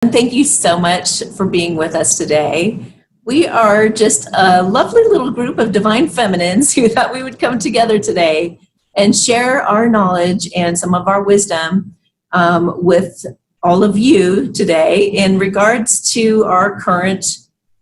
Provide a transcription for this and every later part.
Thank you so much for being with us today. We are just a lovely little group of divine feminines who thought we would come together today and share our knowledge and some of our wisdom with all of you today in regards to our current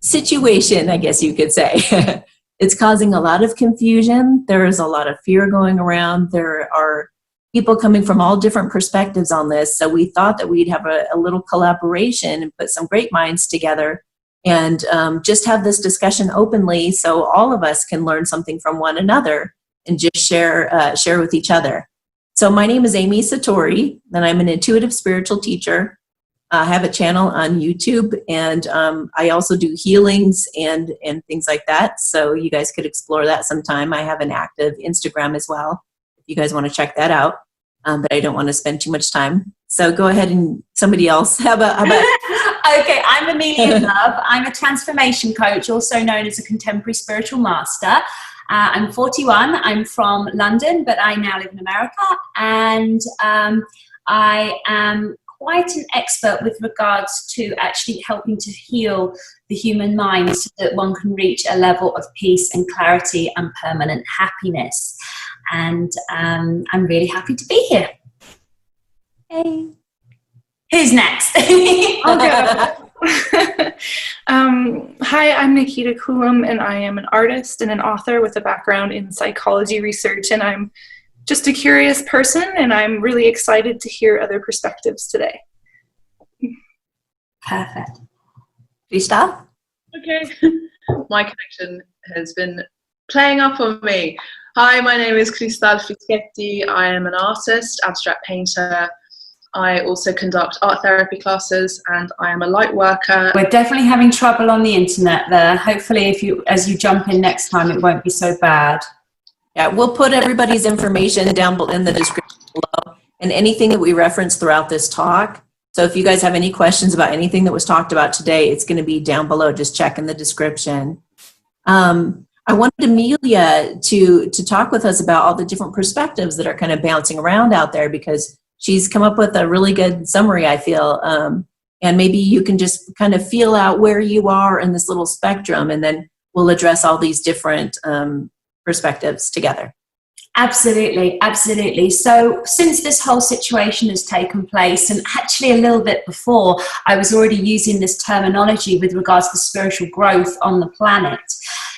situation, I guess you could say. It's causing a lot of confusion. There is a lot of fear going around. There are people coming from all different perspectives on this. So we thought that we'd have a little collaboration and put some great minds together and just have this discussion openly so all of us can learn something from one another and just share with each other. So my name is Amy Satori, and I'm an intuitive spiritual teacher. I have a channel on YouTube, and I also do healings and things like that. So you guys could explore that sometime. I have an active Instagram as well, if you guys want to check that out. But I don't want to spend too much time. So go ahead and somebody else. How about? Okay, I'm Amelia Love. I'm a transformation coach, also known as a contemporary spiritual master. I'm 41. I'm from London, but I now live in America. And I am quite an expert with regards to actually helping to heal the human mind so that one can reach a level of peace and clarity and permanent happiness. And I'm really happy to be here. Hey. Who's next? I'll go. Hi, I'm Nikita Coulombe, and I am an artist and an author with a background in psychology research, and I'm just a curious person, and I'm really excited to hear other perspectives today. Perfect. Krista? Okay. My connection has been playing up on me. Hi, my name is Fischetti. I am an artist, abstract painter. I also conduct art therapy classes, and I am a light worker. We're definitely having trouble on the internet there. Hopefully, as you jump in next time, it won't be so bad. Yeah, we'll put everybody's information down in the description below and anything that we reference throughout this talk. So if you guys have any questions about anything that was talked about today, it's going to be down below. Just check in the description. I wanted Amelia to talk with us about all the different perspectives that are kind of bouncing around out there, because she's come up with a really good summary, I feel. And maybe you can just kind of feel out where you are in this little spectrum, and then we'll address all these different perspectives together. Absolutely, absolutely. So since this whole situation has taken place, and actually a little bit before, I was already using this terminology with regards to spiritual growth on the planet.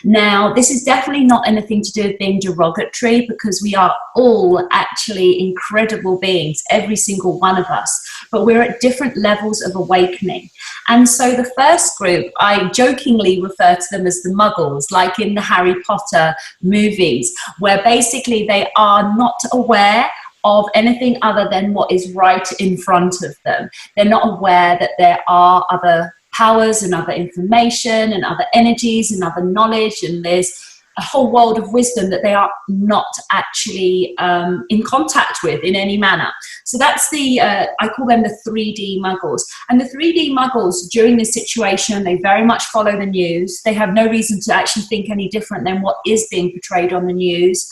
Now, this is definitely not anything to do with being derogatory, because we are all actually incredible beings, every single one of us, but we're at different levels of awakening. And so the first group, I jokingly refer to them as the muggles, like in the Harry Potter movies, where basically they are not aware of anything other than what is right in front of them. They're not aware that there are other powers and other information and other energies and other knowledge, and there's a whole world of wisdom that they are not actually in contact with in any manner. So that's I call them the 3D muggles. And the 3D muggles during this situation, they very much follow the news. They have no reason to actually think any different than what is being portrayed on the news.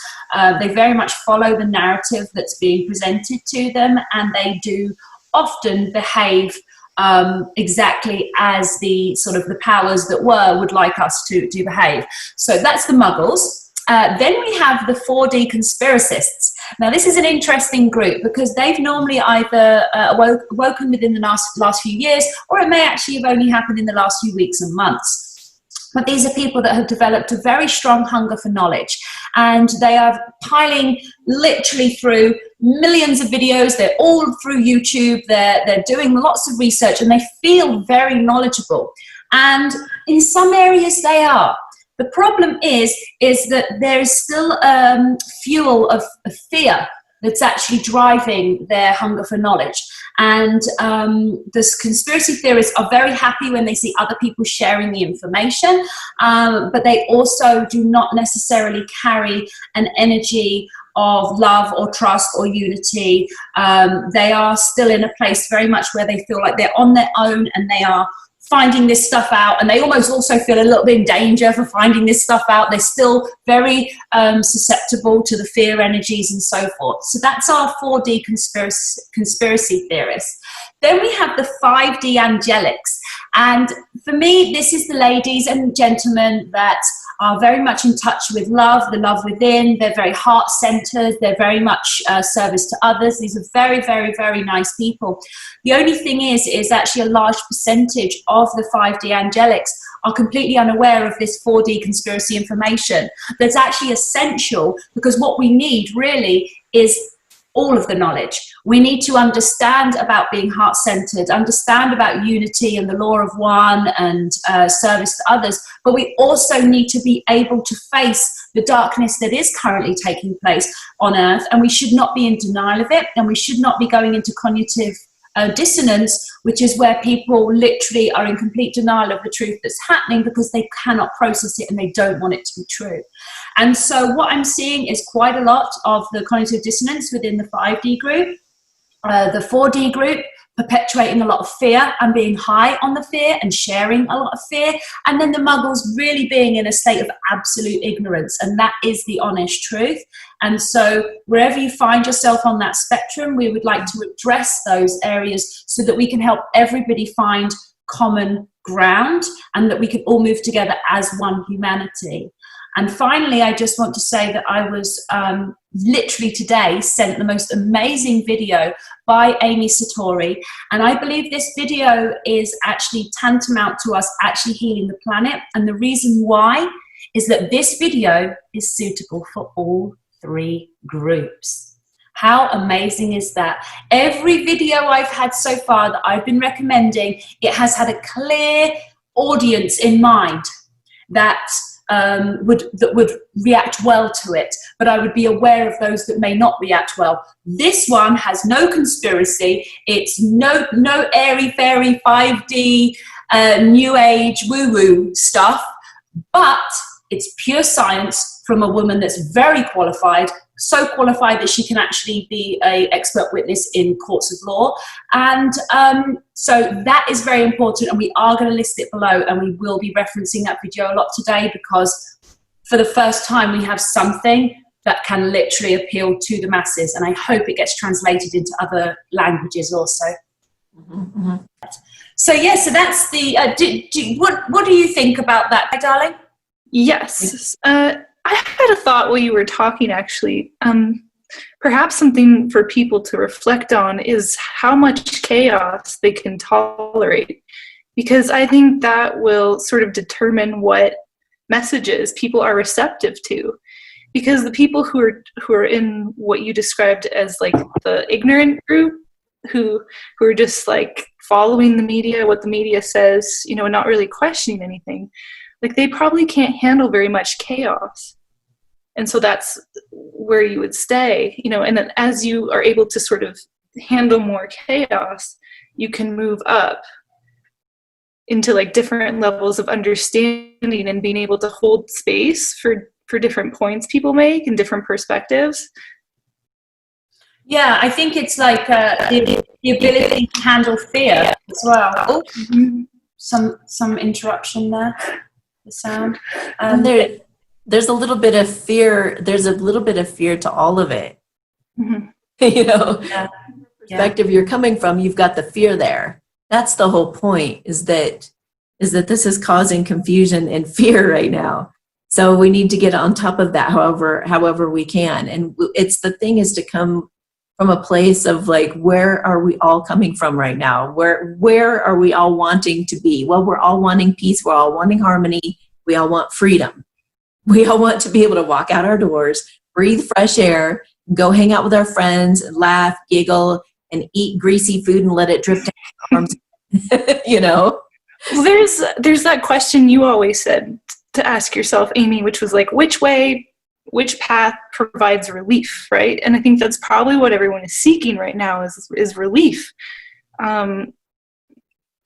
They very much follow the narrative that's being presented to them, and they do often behave exactly as the sort of the powers that would like us to behave. So that's the muggles. Then we have the 4D conspiracists. Now this is an interesting group, because they've normally either woken within the last few years, or it may actually have only happened in the last few weeks and months. But these are people that have developed a very strong hunger for knowledge, and they are piling literally through millions of videos. They're all through YouTube. They're doing lots of research, and they feel very knowledgeable. And in some areas they are. The problem is that there is still fuel of fear that's actually driving their hunger for knowledge. And the conspiracy theorists are very happy when they see other people sharing the information, but they also do not necessarily carry an energy of love or trust or unity. They are still in a place very much where they feel like they're on their own, and they are finding this stuff out, and they almost also feel a little bit in danger for finding this stuff out. They're still very susceptible to the fear energies and so forth. So that's our 4D conspiracy theorists. Then we have the 5D angelics. And for me, this is the ladies and gentlemen that are very much in touch with love, the love within. They're very heart-centered. They're very much service to others. These are very, very, very nice people. The only thing is actually a large percentage of the 5D angelics are completely unaware of this 4D conspiracy information. That's actually essential, because what we need really is all of the knowledge. We need to understand about being heart-centered, understand about unity and the law of one, and service to others, but we also need to be able to face the darkness that is currently taking place on Earth, and we should not be in denial of it, and we should not be going into cognitive dissonance, which is where people literally are in complete denial of the truth that's happening because they cannot process it and they don't want it to be true. And so what I'm seeing is quite a lot of the cognitive dissonance within the 5D group, the 4D group perpetuating a lot of fear and being high on the fear and sharing a lot of fear, and then the muggles really being in a state of absolute ignorance, and that is the honest truth. And so wherever you find yourself on that spectrum, we would like to address those areas so that we can help everybody find common ground and that we can all move together as one humanity. And finally, I just want to say that I was literally today sent the most amazing video by Amy Satori. And I believe this video is actually tantamount to us actually healing the planet. And the reason why is that this video is suitable for all 3 groups. How amazing is that? Every video I've had so far that I've been recommending, it has had a clear audience in mind that would react well to it, but I would be aware of those that may not react well. This one has no conspiracy. It's no airy fairy 5D new age woo-woo stuff, but it's pure science from a woman that's very qualified, so qualified that she can actually be an expert witness in courts of law. And so that is very important, and we are going to list it below, and we will be referencing that video a lot today, because for the first time we have something that can literally appeal to the masses, and I hope it gets translated into other languages also. Mm-hmm. So yeah, so that's the what do you think about that, darling? Yes. I had a thought while you were talking, actually. Perhaps something for people to reflect on is how much chaos they can tolerate, because I think that will sort of determine what messages people are receptive to. Because the people who are in what you described as like the ignorant group, who are just like following the media, what the media says, you know, not really questioning anything, like they probably can't handle very much chaos. And so that's where you would stay, you know, and then as you are able to sort of handle more chaos, you can move up into like different levels of understanding and being able to hold space for different points people make and different perspectives. Yeah, I think it's like the ability to handle fear as well. Oh, some interruption there, the sound. There's a little bit of fear. There's a little bit of fear to all of it. Mm-hmm. You know, perspective you're coming from, you've got the fear there. That's the whole point, is that this is causing confusion and fear right now. So we need to get on top of that however we can. And it's the thing is to come from a place of like, where are we all coming from right now? Where are we all wanting to be? Well, we're all wanting peace. We're all wanting harmony. We all want freedom. We all want to be able to walk out our doors, breathe fresh air, go hang out with our friends, laugh, giggle, and eat greasy food and let it drip down our arms. You know? Well, there's that question you always said to ask yourself, Amy, which was like, which path provides relief, right? And I think that's probably what everyone is seeking right now is relief.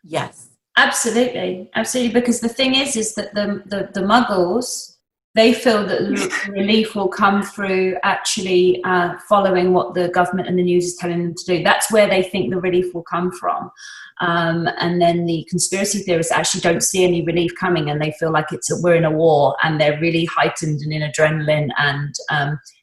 Yes. Absolutely. Because the thing is that the muggles, they feel that the relief will come through actually following what the government and the news is telling them to do. That's where they think the relief will come from. And then the conspiracy theorists actually don't see any relief coming, and they feel like we're in a war, and they're really heightened and in adrenaline, and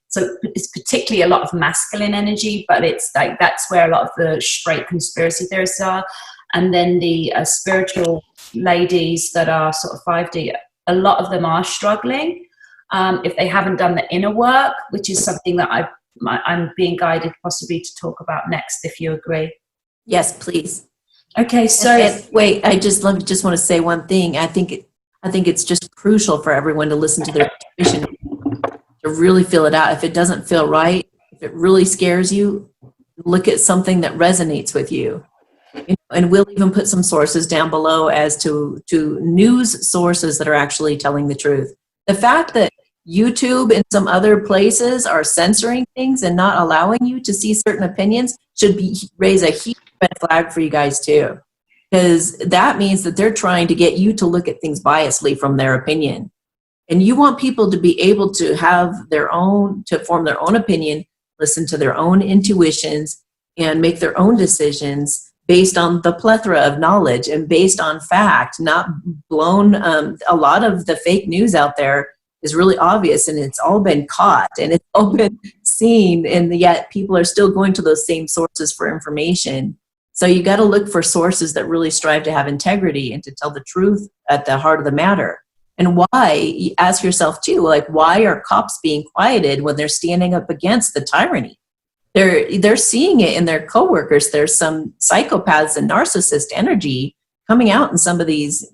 So it's particularly a lot of masculine energy, but it's like that's where a lot of the straight conspiracy theorists are. And then the spiritual ladies that are sort of 5D, a lot of them are struggling if they haven't done the inner work, which is something that I'm being guided possibly to talk about next, if you agree. Yes, please. Okay, so and wait, I just want to say one thing. I think it's just crucial for everyone to listen to their intuition, to really feel it out. If it doesn't feel right, if it really scares you, look at something that resonates with you. And we'll even put some sources down below as to news sources that are actually telling the truth. The fact that YouTube and some other places are censoring things and not allowing you to see certain opinions should raise a huge red flag for you guys too. Because that means that they're trying to get you to look at things biasly from their opinion. And you want people to be able to have to form their own opinion, listen to their own intuitions, and make their own decisions based on the plethora of knowledge and based on fact, not blown. A lot of the fake news out there is really obvious, and it's all been caught and it's all been seen, and yet people are still going to those same sources for information. So you got to look for sources that really strive to have integrity and to tell the truth at the heart of the matter. And why, ask yourself too, like, why are cops being quieted when they're standing up against the tyranny? They're seeing it in their coworkers. There's some psychopaths and narcissist energy coming out in some of these,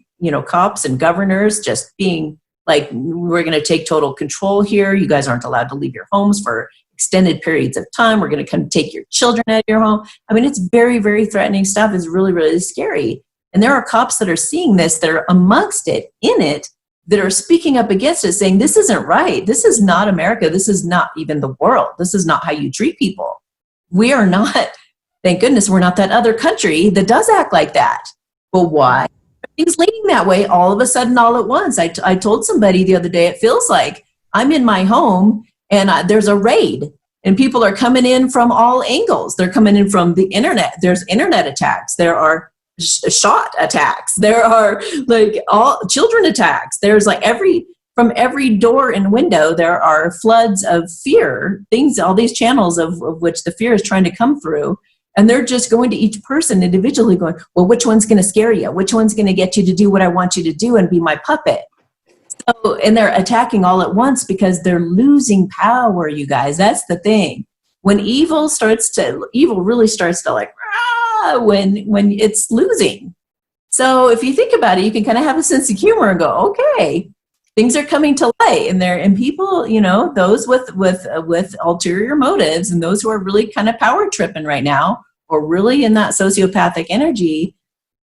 cops and governors just being like, we're going to take total control here. You guys aren't allowed to leave your homes for extended periods of time. We're going to come take your children out of your home. I mean, it's very, very threatening stuff. It's really, really scary. And there are cops that are seeing this, that are amongst it, in it, that are speaking up against it, saying, this isn't right. This is not America. This is not even the world. This is not how you treat people. We are not, thank goodness, we're not that other country that does act like that. But why? Things leaning that way all of a sudden, all at once. I told somebody the other day, it feels like I'm in my home and there's a raid and people are coming in from all angles. They're coming in from the internet. There's internet attacks. There are shot attacks. There are like all children attacks. There's like from every door and window, there are floods of fear, things, all these channels of which the fear is trying to come through. And they're just going to each person individually going, well, which one's going to scare you? Which one's going to get you to do what I want you to do and be my puppet? So, and they're attacking all at once because they're losing power, you guys. That's the thing. When evil really starts to like, when it's losing. So if you think about it, you can kind of have a sense of humor and go, okay, things are coming to light, and people, those with ulterior motives and those who are really kind of power tripping right now, or really in that sociopathic energy.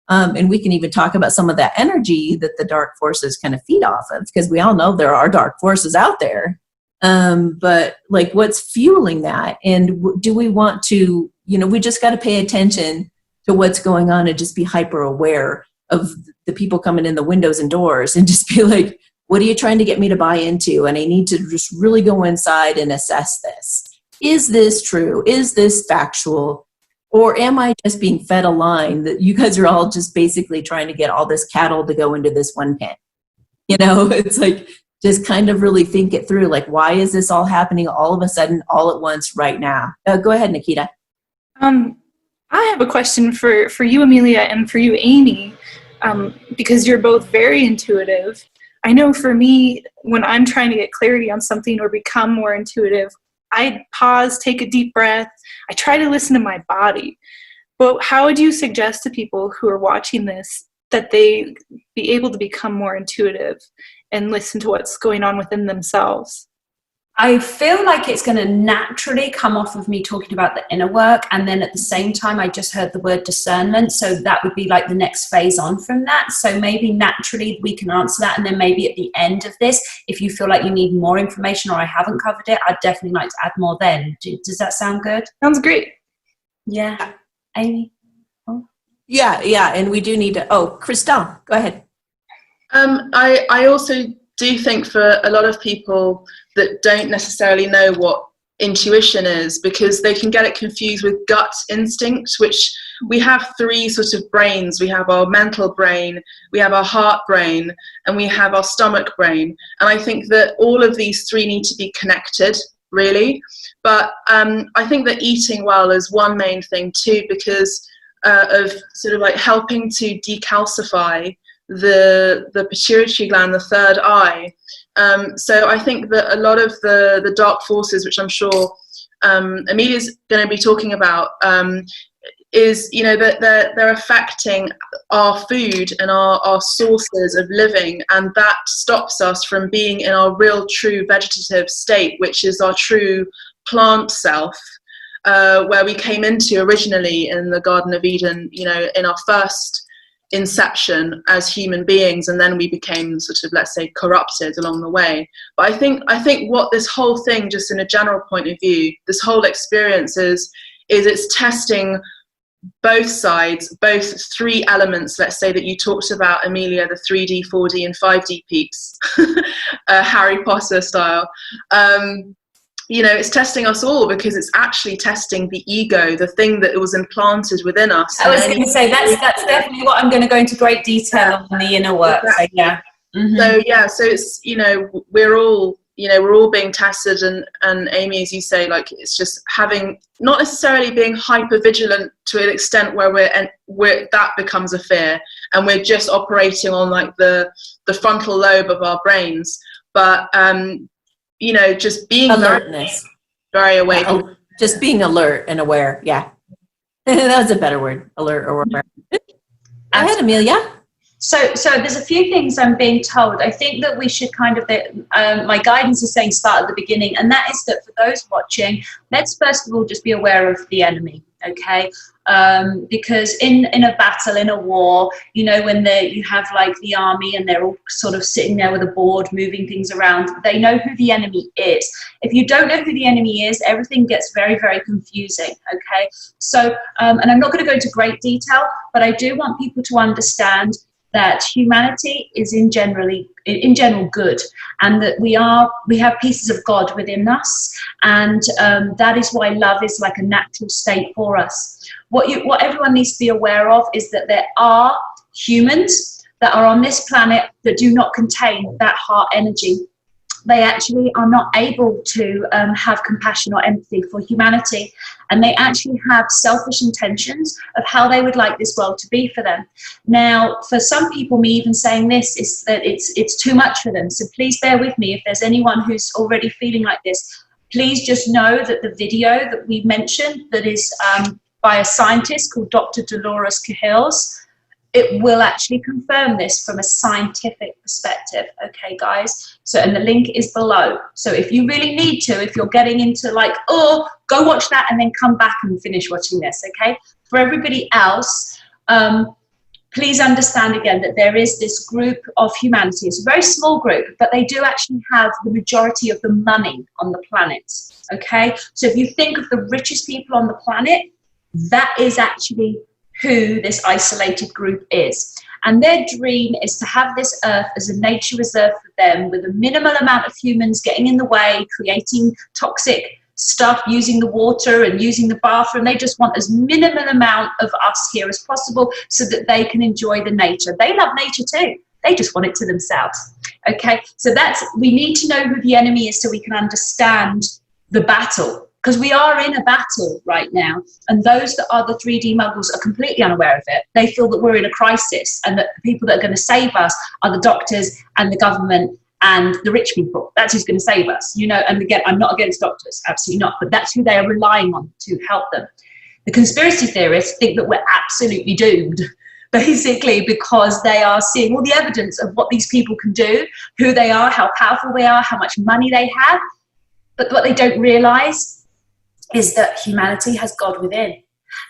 And we can even talk about some of that energy that the dark forces kind of feed off of, because we all know there are dark forces out there. But like, what's fueling that? And do we want to, we just got to pay attention to what's going on and just be hyper aware of the people coming in the windows and doors and just be like, what are you trying to get me to buy into? And I need to just really go inside and assess this. Is this true? Is this factual? Or am I just being fed a line that you guys are all just basically trying to get all this cattle to go into this one pen? It's like, just kind of really think it through. Like, why is this all happening all of a sudden, all at once, right now? Go ahead, Nikita. I have a question for you, Amelia, and for you, Amy, because you're both very intuitive. I know for me, when I'm trying to get clarity on something or become more intuitive, I pause, take a deep breath. I try to listen to my body. But how would you suggest to people who are watching this that they be able to become more intuitive and listen to what's going on within themselves? I feel like it's going to naturally come off of me talking about the inner work, and then at the same time I just heard the word discernment, so that would be like the next phase on from that. So maybe naturally we can answer that, and then maybe at the end of this, if you feel like you need more information or I haven't covered it, I'd definitely like to add more then. Does that sound good? Sounds great. Yeah. Amy? Oh. Yeah, and we do need to, Christelle, go ahead. I also do think for a lot of people that don't necessarily know what intuition is, because they can get it confused with gut instinct, which we have three sort of brains. We have our mental brain, we have our heart brain, and we have our stomach brain. And I think that all of these three need to be connected. really. But I think that eating well is one main thing too, because of sort of like helping to decalcify the pituitary gland, the third eye. So I think that a lot of the dark forces, which I'm sure Amelia's going to be talking about, is, you know, that they're affecting our food and our sources of living, and that stops us from being in our real true vegetative state, which is our true plant self, where we came into originally in the Garden of Eden, you know, in our first inception as human beings, and then we became sort of, let's say, corrupted along the way. But I think what this whole thing, just in a general point of view, this whole experience is it's testing both sides, both three elements, let's say, that you talked about, Amelia, the 3D, 4D and 5D peaks, Harry Potter style. You know, it's testing us all, because it's actually testing the ego, the thing that was implanted within us. I was going to say that's definitely what I'm going to go into great detail on the inner work. Exactly. So yeah. Mm-hmm. So yeah, so it's, you know, we're all being tested, and Amy, as you say, like, it's just having, not necessarily being hyper vigilant to an extent where that becomes a fear, and we're just operating on like the frontal lobe of our brains, but you know, just being Alertness. very awake. Yeah, just being alert and aware. Yeah. That was a better word. Alert or aware. Go ahead, Amelia. So there's a few things I'm being told. I think that we should kind of, my guidance is saying start at the beginning, and that is that for those watching, let's first of all just be aware of the enemy, okay? Because in a battle, in a war, you know, when you have like the army and they're all sort of sitting there with a board, moving things around, they know who the enemy is. If you don't know who the enemy is, everything gets very, very confusing, okay? So, and I'm not going to go into great detail, but I do want people to understand that humanity is in general good, and that we have pieces of God within us, and that is why love is like a natural state for us. What everyone needs to be aware of is that there are humans that are on this planet that do not contain that heart energy. They actually are not able to have compassion or empathy for humanity, and they actually have selfish intentions of how they would like this world to be for them. Now, for some people, me even saying this is that it's too much for them. So please bear with me if there's anyone who's already feeling like this. Please just know that the video that we mentioned, that is by a scientist called Dr. Dolores Cahills, it will actually confirm this from a scientific perspective, okay, guys? So, and the link is below. So if you really need to, if you're getting into like, oh, go watch that and then come back and finish watching this, okay? For everybody else, please understand again that there is this group of humanity. It's a very small group, but they do actually have the majority of the money on the planet, okay? So if you think of the richest people on the planet, that is actually who this isolated group is. And their dream is to have this earth as a nature reserve for them, with a minimal amount of humans getting in the way, creating toxic stuff, using the water and using the bathroom. They just want as minimal amount of us here as possible so that they can enjoy the nature. They love nature too. They just want it to themselves. Okay, so we need to know who the enemy is so we can understand the battle. Because we are in a battle right now, and those that are the 3D muggles are completely unaware of it. They feel that we're in a crisis, and that the people that are going to save us are the doctors and the government and the rich people. That's who's going to save us, you know. And again, I'm not against doctors, absolutely not, but that's who they are relying on to help them. The conspiracy theorists think that we're absolutely doomed, basically, because they are seeing all the evidence of what these people can do, who they are, how powerful they are, how much money they have. But what they don't realize is that humanity has God within,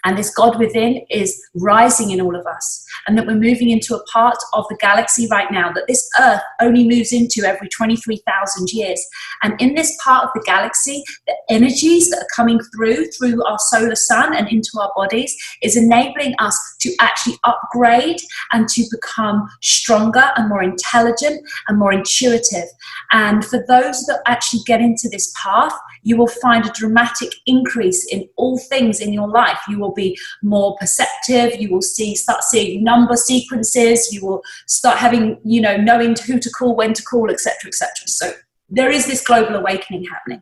and this God within is rising in all of us, and that we're moving into a part of the galaxy right now that this Earth only moves into every 23,000 years. And in this part of the galaxy, the energies that are coming through our solar sun and into our bodies is enabling us to actually upgrade and to become stronger and more intelligent and more intuitive. And for those that actually get into this path, you will find a dramatic increase in all things in your life. You will be more perceptive. You will start seeing number sequences. You will start having, you know, knowing who to call, when to call, etc., etc. So there is this global awakening happening.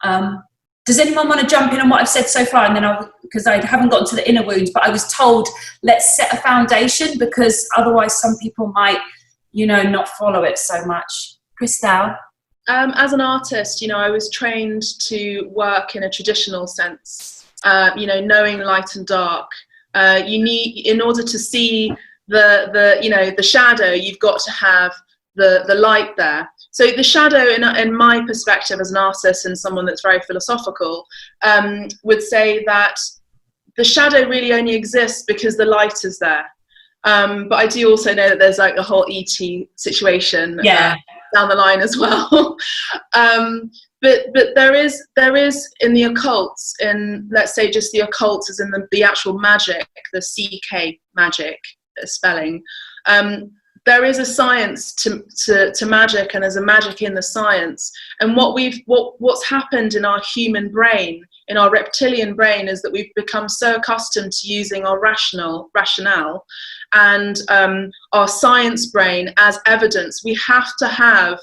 Does anyone want to jump in on what I've said so far? And then because I haven't gotten to the inner wounds, but I was told, let's set a foundation, because otherwise some people might, not follow it so much. Christelle? As an artist, I was trained to work in a traditional sense, knowing light and dark. You need, in order to see the shadow, you've got to have the light there. So the shadow, in my perspective as an artist and someone that's very philosophical, would say that the shadow really only exists because the light is there. But I do also know that there's like a whole ET situation down the line as well. But there is in the occult, in, let's say, just the occult as in the actual magic, the CK magic spelling. There is a science to magic, and there's a magic in the science. And what's happened in our human brain, in our reptilian brain, is that we've become so accustomed to using our rationale and our science brain as evidence. We have to have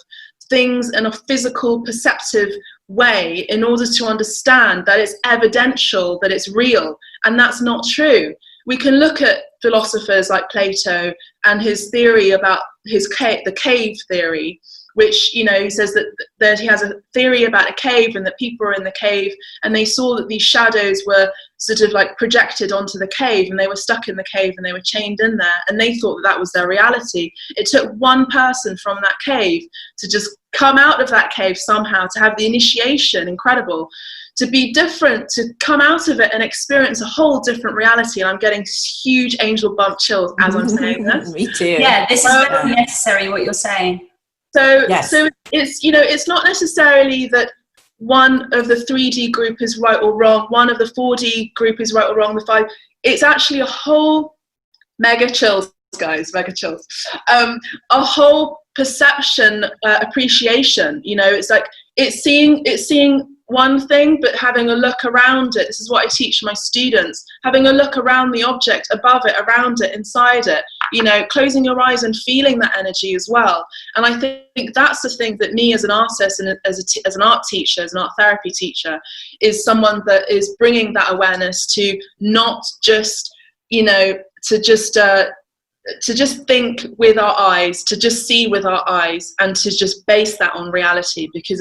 things in a physical, perceptive way in order to understand that it's evidential, that it's real, and that's not true. We can look at philosophers like Plato and his theory about the cave theory, which, he says that he has a theory about a cave and that people were in the cave and they saw that these shadows were sort of like projected onto the cave and they were stuck in the cave and they were chained in there and they thought that was their reality. It took one person from that cave to just come out of that cave somehow, to have the initiation, incredible, to be different, to come out of it and experience a whole different reality. And I'm getting huge angel bump chills as I'm saying this. Me too. Yeah, this is very necessary, what you're saying. So, yes. So it's, it's not necessarily that one of the 3D group is right or wrong, one of the 4D group is right or wrong, the 5. It's actually a whole mega chills, guys, mega chills. A whole perception, appreciation. It's like it's seeing one thing, but having a look around it. This is what I teach my students, having a look around the object, above it, around it, inside it, closing your eyes and feeling that energy as well. And I think that's the thing that me as an artist and as an art teacher, as an art therapy teacher, is someone that is bringing that awareness to not just, to just think with our eyes, to just see with our eyes, and to just base that on reality, because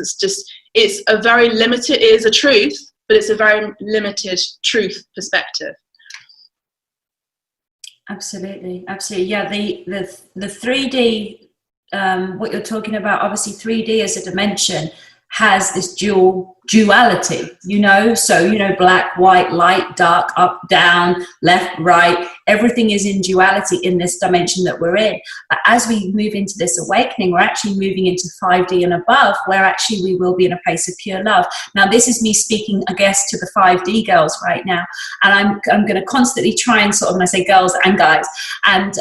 it's a very limited, it is a truth, but it's a very limited truth perspective. Absolutely. Yeah, the 3D, what you're talking about, obviously 3D as a dimension has this duality, so black, white, light, dark, up, down, left, right, everything is in duality in this dimension that we're in. But as we move into this awakening, we're actually moving into 5D and above, where actually we will be in a place of pure love. Now, this is me speaking, I guess, to the 5D girls right now, and I'm going to constantly try and sort of, when I say girls and guys, and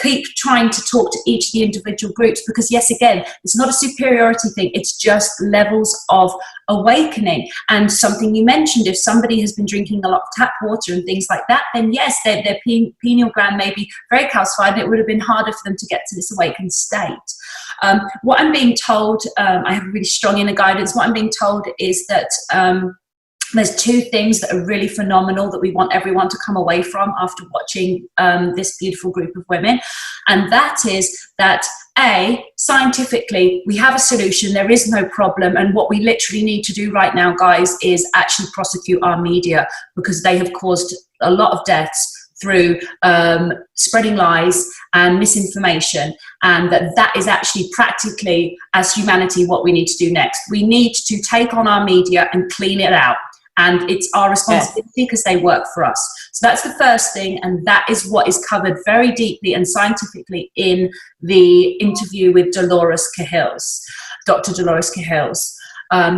keep trying to talk to each of the individual groups, because yes, again, it's not a superiority thing, it's just levels of awakening. And something you mentioned, if somebody has been drinking a lot of tap water and things like that, then yes, their pineal gland may be very calcified and it would have been harder for them to get to this awakened state. What I'm being told, I have really strong inner guidance, what I'm being told is that there's two things that are really phenomenal that we want everyone to come away from after watching this beautiful group of women. And that is that, A, scientifically, we have a solution, there is no problem. And what we literally need to do right now, guys, is actually prosecute our media, because they have caused a lot of deaths through spreading lies and misinformation, and that is actually practically, as humanity, what we need to do next. We need to take on our media and clean it out. And it's our responsibility because they work for us. So that's the first thing, and that is what is covered very deeply and scientifically in the interview with Dolores Cahills, Dr. Dolores Cahills.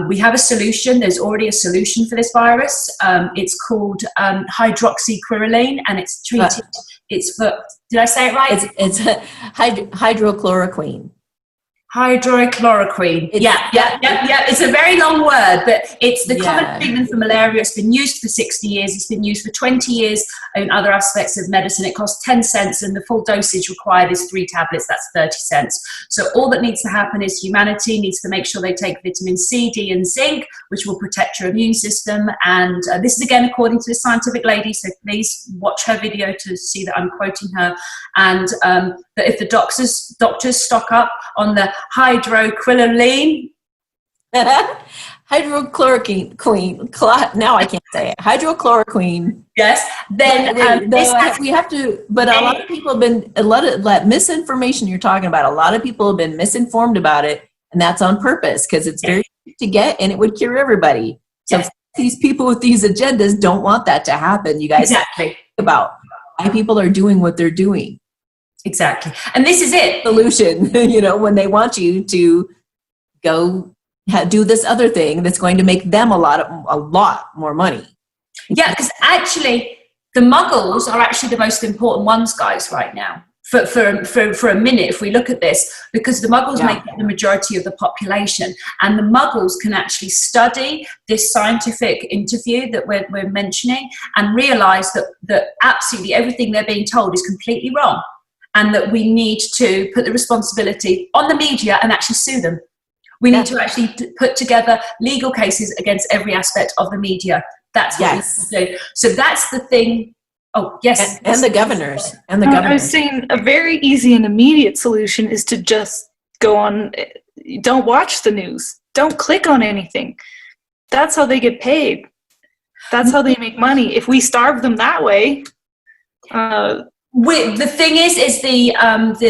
We have a solution. There's already a solution for this virus. It's called hydroxychloroquine, and it's treated. It's for. Did I say it right? It's hydrochloroquine. Hydrochloroquine. Yeah. It's a very long word, but it's the common treatment for malaria. It's been used for 60 years. It's been used for 20 years in other aspects of medicine. It costs 10 cents, and the full dosage required is 3 tablets. That's 30 cents. So all that needs to happen is humanity needs to make sure they take vitamin C, D, and zinc, which will protect your immune system. And this is again according to this scientific lady. So please watch her video to see that I'm quoting her. And that if the doctors stock up on the hydroquinoline. Hydrochloroquine. Now I can't say it. Hydrochloroquine. Yes. Then we have to. But a lot of people have been misinformation you're talking about. A lot of people have been misinformed about it, and that's on purpose because it's very easy to get, and it would cure everybody. So these people with these agendas don't want that to happen. You guys have to think about why people are doing what they're doing. Exactly. And this is it. Solution, when they want you to go do this other thing that's going to make them a lot more money. Yeah, because actually the muggles are actually the most important ones, guys, right now. For a minute, if we look at this, because the muggles make up the majority of the population, and the muggles can actually study this scientific interview that we're mentioning and realize that absolutely everything they're being told is completely wrong. And that we need to put the responsibility on the media and actually sue them. We need to actually put together legal cases against every aspect of the media. That's what we need to do. So that's the thing. Oh, yes. And the governors. I was saying a very easy and immediate solution is to just go on, don't watch the news. Don't click on anything. That's how they get paid. That's how they make money. If we starve them that way, the thing is the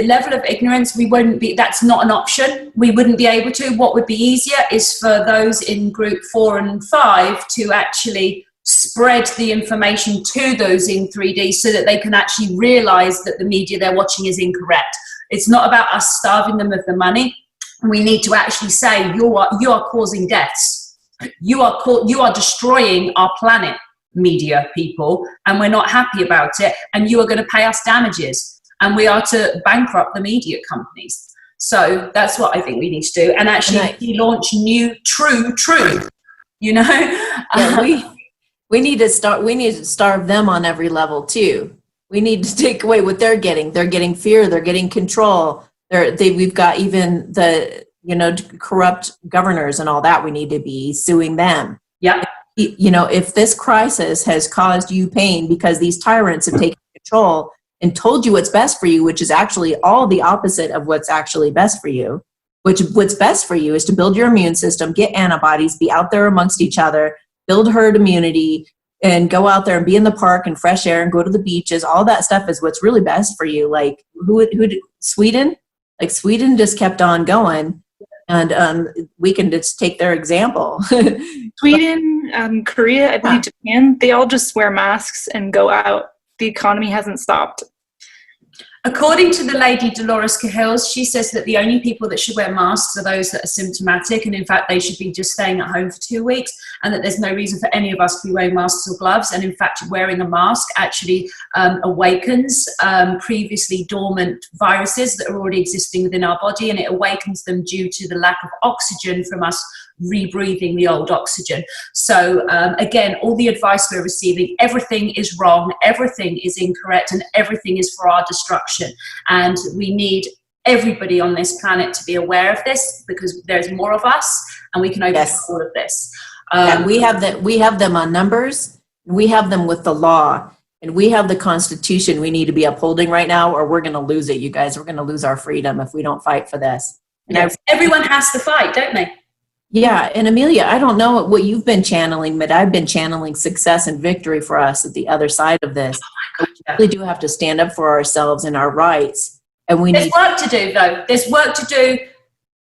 level of ignorance, that's not an option. We wouldn't be able to. What would be easier is for those in group 4 and 5 to actually spread the information to those in 3D so that they can actually realize that the media they're watching is incorrect. It's not about us starving them of the money. We need to actually say, you are causing deaths. You are destroying our planet, media people, and we're not happy about it, and you are going to pay us damages, and we are to bankrupt the media companies. So that's what I think we need to do, and actually launch new true we need to starve them on every level too. We need to take away what they're getting fear, they're getting control, we've got even the corrupt governors and all that. We need to be suing them. If this crisis has caused you pain because these tyrants have taken control and told you what's best for you, which is actually all the opposite of what's actually best for you, what's best for you is to build your immune system, get antibodies, be out there amongst each other, build herd immunity, and go out there and be in the park and fresh air and go to the beaches. All that stuff is what's really best for you. Like Sweden? Like Sweden just kept on going. And we can just take their example. Sweden, Korea, I believe Japan, they all just wear masks and go out. The economy hasn't stopped. According to the lady Dolores Cahills, she says that the only people that should wear masks are those that are symptomatic, and in fact they should be just staying at home for 2 weeks, and that there's no reason for any of us to be wearing masks or gloves, and in fact wearing a mask actually awakens previously dormant viruses that are already existing within our body, and it awakens them due to the lack of oxygen from us rebreathing the old oxygen. So again, all the advice we're receiving, everything is wrong, everything is incorrect, and everything is for our destruction. And we need everybody on this planet to be aware of this, because there's more of us and we can overcome all of this. We have them on numbers, we have them with the law, and we have the Constitution we need to be upholding right now, or we're going to lose it, you guys. We're going to lose our freedom if we don't fight for this. And everyone has to fight, don't they? Yeah, and Amelia, I don't know what you've been channeling, but I've been channeling success and victory for us at the other side of this. We really do have to stand up for ourselves and our rights. And there's work to do, though. There's work to do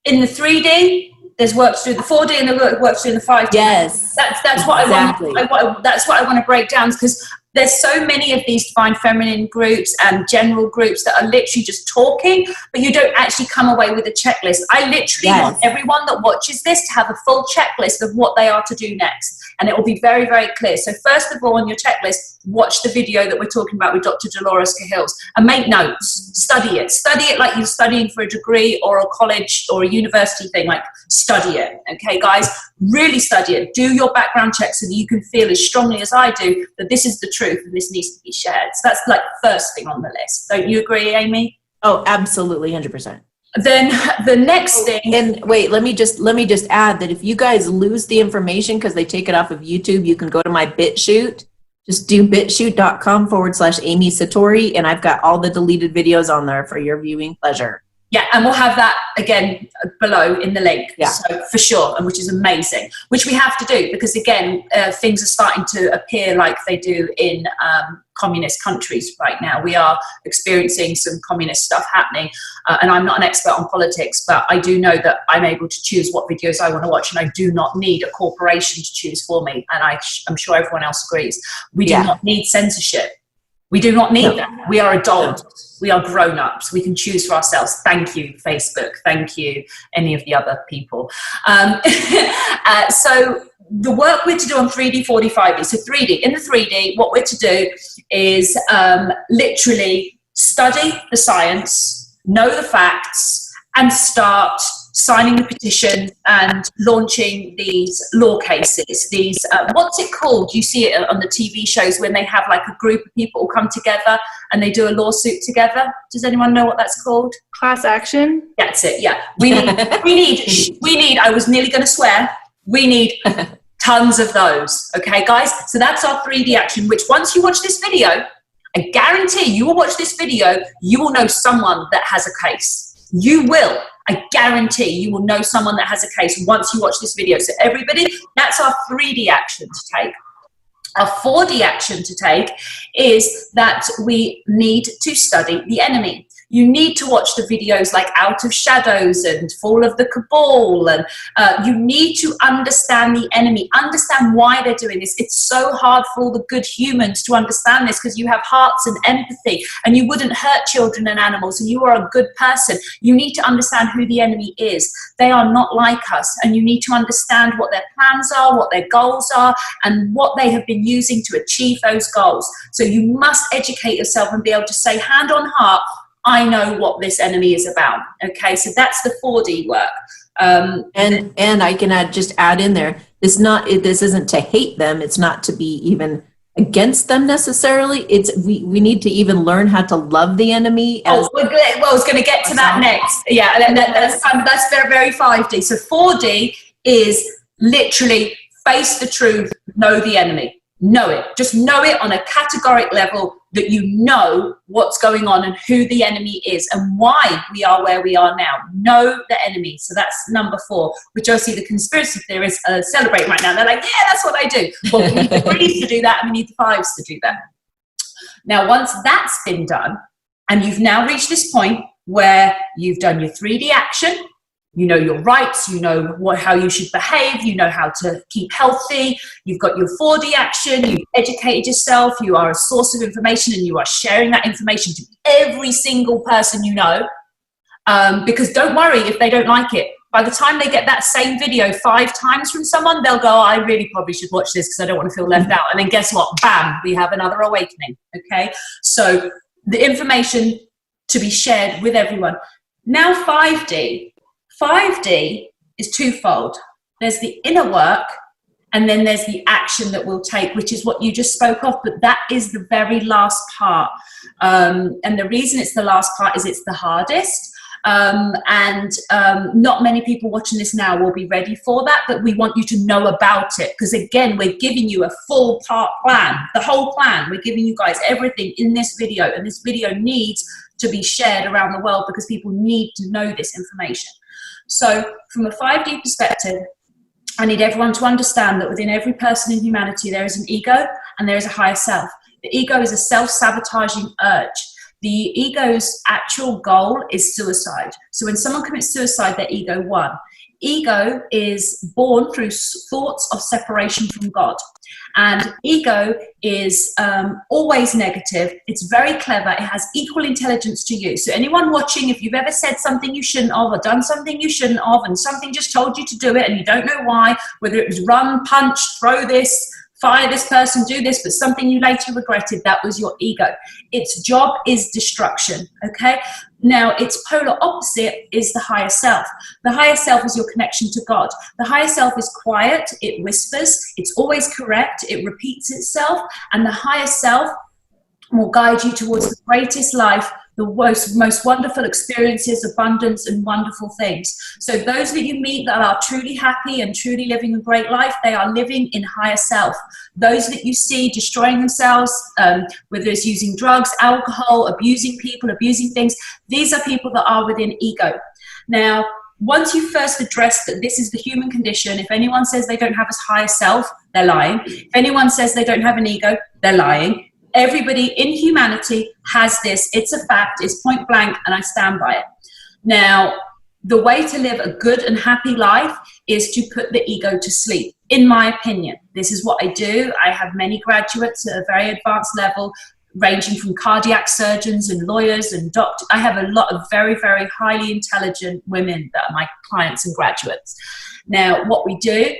in the 3D. There's work to do in the 4D, and there's work to do in the 5D. Yes, that's what I want. That's what I want to break down, because There's so many of these divine feminine groups and general groups that are literally just talking, but you don't actually come away with a checklist. I literally want everyone that watches this to have a full checklist of what they are to do next. And it will be very, very clear. So first of all, on your checklist, watch the video that we're talking about with Dr. Dolores Cahills and make notes, study it. Study it like you're studying for a degree or a college or a university thing, like study it. Okay, guys, really study it. Do your background checks so that you can feel as strongly as I do that this is the truth and this needs to be shared. So that's like first thing on the list. Don't you agree, Amy? Oh, absolutely, 100%. Then the next thing, and wait, let me just add that if you guys lose the information because they take it off of YouTube, you can go to my BitChute. Just do bitshoot.com/Amy Satori, and I've got all the deleted videos on there for your viewing pleasure. yeah, and we'll have that again below in the link. Yeah. So for sure, and which is amazing, which we have to do because again, things are starting to appear like they do in communist countries right now. We are experiencing some communist stuff happening, and I'm not an expert on politics, but I do know that I'm able to choose what videos I want to watch, and I do not need a corporation to choose for me, and I'm sure everyone else agrees. We do not need censorship. We do not need that. We are adults. We are grown-ups. We can choose for ourselves. Thank you, Facebook. Thank you, any of the other people. So the work we're to do on 3D, 4D, 5D. So 3D, in the 3D, what we're to do is literally study the science, know the facts, and start signing the petition and launching these law cases. These, what's it called? You see it on the TV shows when they have like a group of people who come together and they do a lawsuit together. Does anyone know what that's called? Class action? That's it, yeah. We need, I was nearly gonna swear, we need tons of those, okay guys? So that's our 3D action, which once you watch this video, I guarantee you will watch this video, you will know someone that has a case. You will. I guarantee you will know someone that has a case once you watch this video. So everybody, that's our 3D action to take. Our 4D action to take is that we need to study the enemy. You need to watch the videos like Out of Shadows and Fall of the Cabal, and you need to understand the enemy, understand why they're doing this. It's so hard for all the good humans to understand this because you have hearts and empathy and you wouldn't hurt children and animals and you are a good person. You need to understand who the enemy is. They are not like us, and you need to understand what their plans are, what their goals are, and what they have been using to achieve those goals. So you must educate yourself and be able to say, hand on heart, I know what this enemy is about. Okay, so that's the 4D work. And I can just add in there, this isn't to hate them. It's not to be even against them necessarily. It's we need to even learn how to love the enemy. I was going to get to that next. Yeah, that's very, very 5D. So 4D is literally face the truth, know the enemy. Know it. Just know it on a categoric level that you know what's going on and who the enemy is and why we are where we are now. Know the enemy. So that's number 4, which I see the conspiracy theorists celebrate right now. They're like, yeah, that's what I do. Well, we need the 3s to do that and we need the 5s to do that. Now, once that's been done and you've now reached this point where you've done your 3D action, you know your rights, you know how you should behave, you know how to keep healthy, you've got your 4D action, you've educated yourself, you are a source of information and you are sharing that information to every single person you know, because don't worry if they don't like it. By the time they get that same video 5 times from someone, they'll go, oh, I really probably should watch this because I don't want to feel left out. And then guess what? Bam, we have another awakening, okay? So the information to be shared with everyone. Now 5D. 5D is twofold. There's the inner work and then there's the action that we'll take, which is what you just spoke of, but that is the very last part. And the reason it's the last part is it's the hardest. Not many people watching this now will be ready for that, but we want you to know about it because again, we're giving you a full part plan, the whole plan. We're giving you guys everything in this video, and this video needs to be shared around the world because people need to know this information. So from a 5D perspective, I need everyone to understand that within every person in humanity, there is an ego and there is a higher self. The ego is a self-sabotaging urge. The ego's actual goal is suicide. So when someone commits suicide, their ego won. Ego is born through thoughts of separation from God. And ego is always negative. It's very clever. It has equal intelligence to you. So anyone watching, if you've ever said something you shouldn't have or done something you shouldn't have and something just told you to do it and you don't know why, whether it was run, punch, throw this, fire this person, do this, but something you later regretted, that was your ego. Its job is destruction, okay? Now, its polar opposite is the higher self. The higher self is your connection to God. The higher self is quiet, it whispers, it's always correct, it repeats itself, and the higher self will guide you towards the greatest life, the most wonderful experiences, abundance, and wonderful things. So those that you meet that are truly happy and truly living a great life, they are living in higher self. Those that you see destroying themselves, whether it's using drugs, alcohol, abusing people, abusing things, these are people that are within ego. Now, once you first address that this is the human condition, if anyone says they don't have a higher self, they're lying. If anyone says they don't have an ego, they're lying. Everybody in humanity has this. It's a fact. It's point blank, and I stand by it. Now, the way to live a good and happy life is to put the ego to sleep, in my opinion. This is what I do. I have many graduates at a very advanced level, ranging from cardiac surgeons and lawyers and doctors. I have a lot of very, very highly intelligent women that are my clients and graduates. Now, what we do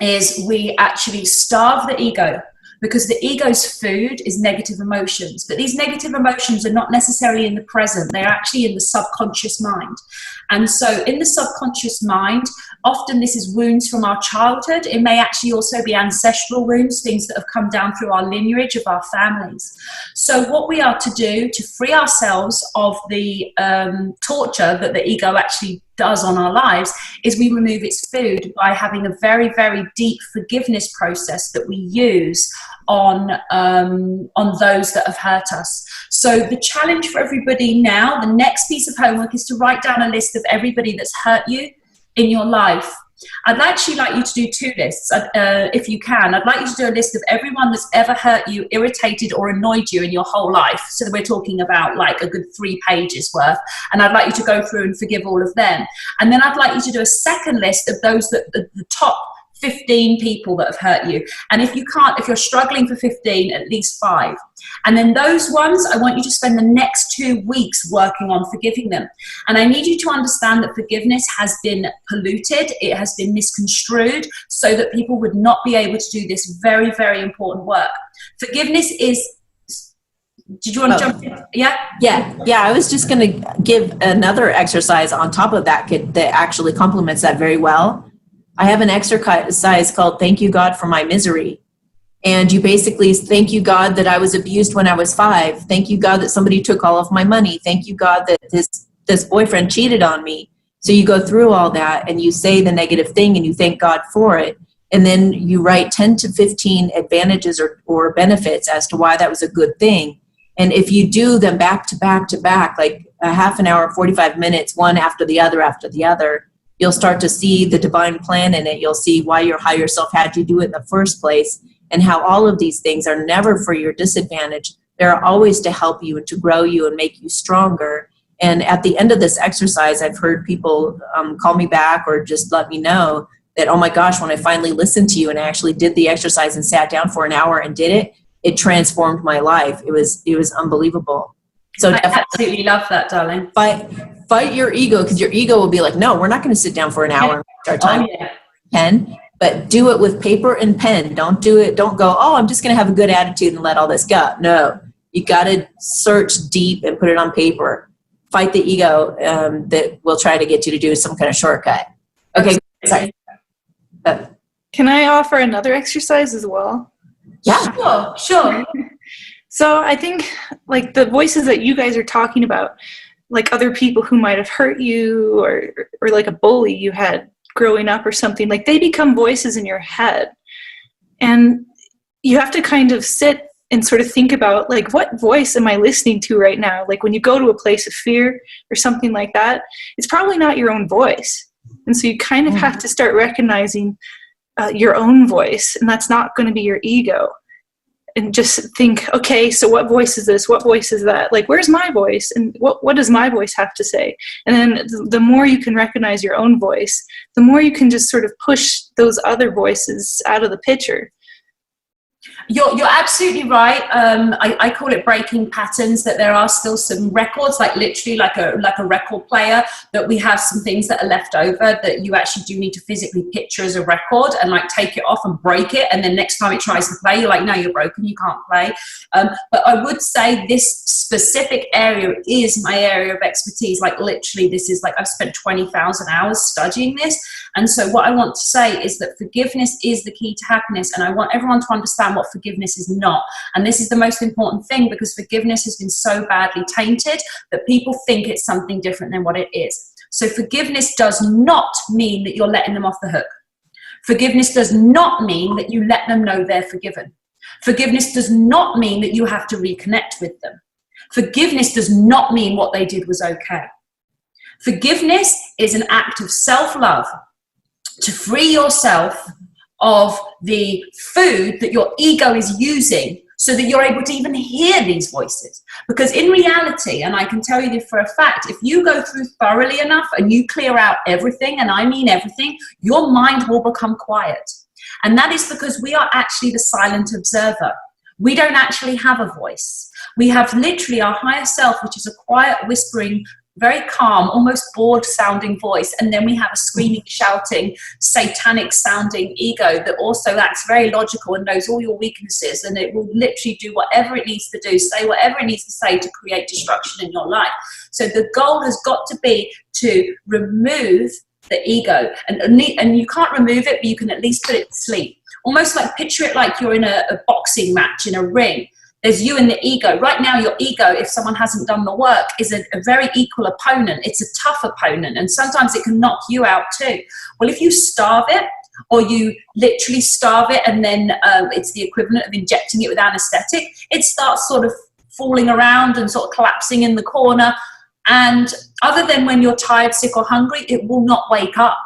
is we actually starve the ego, because the ego's food is negative emotions. But these negative emotions are not necessarily in the present. They're actually in the subconscious mind. And so in the subconscious mind, often this is wounds from our childhood. It may actually also be ancestral wounds, things that have come down through our lineage of our families. So what we are to do to free ourselves of the torture that the ego actually does on our lives is we remove its food by having a very, very deep forgiveness process that we use on those that have hurt us. So the challenge for everybody now, the next piece of homework, is to write down a list of everybody that's hurt you in your life. I'd actually like you to do 2 lists, if you can. I'd like you to do a list of everyone that's ever hurt you, irritated or annoyed you in your whole life. So we're talking about like a good 3 pages worth. And I'd like you to go through and forgive all of them. And then I'd like you to do a second list of those that the top 15 people that have hurt you. And if you can't, if you're struggling for 15, at least 5. And then those ones, I want you to spend the next 2 weeks working on forgiving them. And I need you to understand that forgiveness has been polluted. It has been misconstrued so that people would not be able to do this very, very important work. Forgiveness is... Did you want to jump in? Yeah? Yeah. I was just going to give another exercise on top of that that actually complements that very well. I have an exercise called Thank You, God, for My Misery. And you basically thank you, God, that I was abused when I was 5. Thank you, God, that somebody took all of my money. Thank you, God, that this boyfriend cheated on me. So you go through all that and you say the negative thing and you thank God for it. And then you write 10 to 15 advantages or benefits as to why that was a good thing. And if you do them back to back to back, like a half an hour, 45 minutes, one after the other, you'll start to see the divine plan in it. You'll see why your higher self had you do it in the first place and how all of these things are never for your disadvantage. They're always to help you and to grow you and make you stronger. And at the end of this exercise, I've heard people call me back or just let me know that, oh my gosh, when I finally listened to you and I actually did the exercise and sat down for an hour and did it, it transformed my life. It was unbelievable. So I absolutely love that, darling. Fight your ego, because your ego will be like, no, we're not going to sit down for an hour and waste our time. Oh, yeah. Pen, but do it with paper and pen. Don't go, oh, I'm just going to have a good attitude and let all this go. No, you got to search deep and put it on paper. Fight the ego that will try to get you to do some kind of shortcut. Okay, sorry. Can I offer another exercise as well? Yeah. Sure. So I think like the voices that you guys are talking about, like other people who might have hurt you or like a bully you had growing up or something, like they become voices in your head. And you have to kind of sit and sort of think about like, what voice am I listening to right now? Like when you go to a place of fear or something like that, it's probably not your own voice. And so you kind of have to start recognizing your own voice, and that's not going to be your ego. and just think, okay, so what voice is this? What voice is that? Like, where's my voice? And what does my voice have to say? And then the more you can recognize your own voice, the more you can just sort of push those other voices out of the picture. You're absolutely right. I call it breaking patterns, that there are still some records, like literally like a record player, that we have some things that are left over that you actually do need to physically picture as a record and like take it off and break it. And then next time it tries to play, you're like, no, you're broken, you can't play. But I would say this specific area is my area of expertise. Like literally, this is like, I've spent 20,000 hours studying this. And so what I want to say is that forgiveness is the key to happiness. And I want everyone to understand what forgiveness is not. And this is the most important thing, because forgiveness has been so badly tainted that people think it's something different than what it is. So forgiveness does not mean that you're letting them off the hook. Forgiveness does not mean that you let them know they're forgiven. Forgiveness does not mean that you have to reconnect with them. Forgiveness does not mean what they did was okay. Forgiveness is an act of self-love to free yourself of the food that your ego is using so that you're able to even hear these voices. Because in reality, and I can tell you this for a fact, if you go through thoroughly enough and you clear out everything, and I mean everything, your mind will become quiet. And that is because we are actually the silent observer. We don't actually have a voice. We have literally our higher self, which is a quiet, whispering, very calm, almost bored sounding voice. And then we have a screaming, shouting, satanic sounding ego that also acts very logical and knows all your weaknesses, and it will literally do whatever it needs to do, say whatever it needs to say to create destruction in your life. So the goal has got to be to remove the ego, and you can't remove it, but you can at least put it to sleep. Almost like, picture it like you're in a boxing match in a ring. There's you and the ego. Right now, your ego, if someone hasn't done the work, is a very equal opponent. It's a tough opponent, and sometimes it can knock you out too. Well, if you starve it, or you literally starve it, and then it's the equivalent of injecting it with anesthetic, it starts sort of falling around and sort of collapsing in the corner. And other than when you're tired, sick, or hungry, it will not wake up.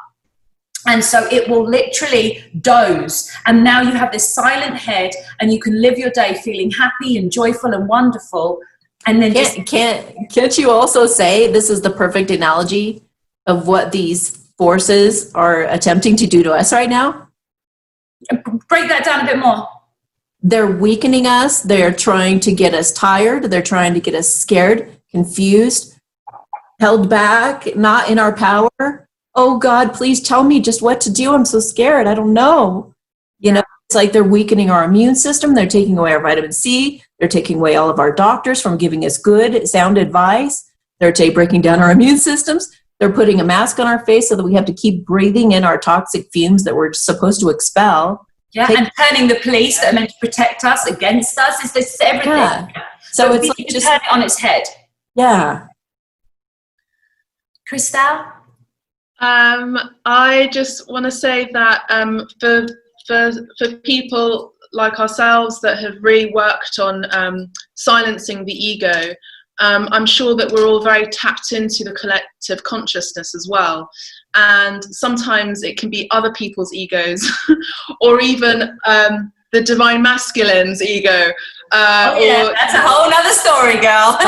And so it will literally doze. And now you have this silent head, and you can live your day feeling happy and joyful and wonderful. And then can't you also say this is the perfect analogy of what these forces are attempting to do to us right now? Break that down a bit more. They're weakening us. They're trying to get us tired. They're trying to get us scared, confused, held back, not in our power. Oh God, please tell me just what to do. I'm so scared. I don't know. You know, it's like they're weakening our immune system. They're taking away our vitamin C. They're taking away all of our doctors from giving us good, sound advice. They're breaking down our immune systems. They're putting a mask on our face so that we have to keep breathing in our toxic fumes that we're supposed to expel. Yeah, and turning the police that are meant to protect us against us. Is this everything? Yeah. So it's like just turn it on its head. Yeah. Christelle? I just want to say that for people like ourselves that have really worked on silencing the ego, I'm sure that we're all very tapped into the collective consciousness as well. And sometimes it can be other people's egos or even the divine masculine's ego. That's a whole other story, girl.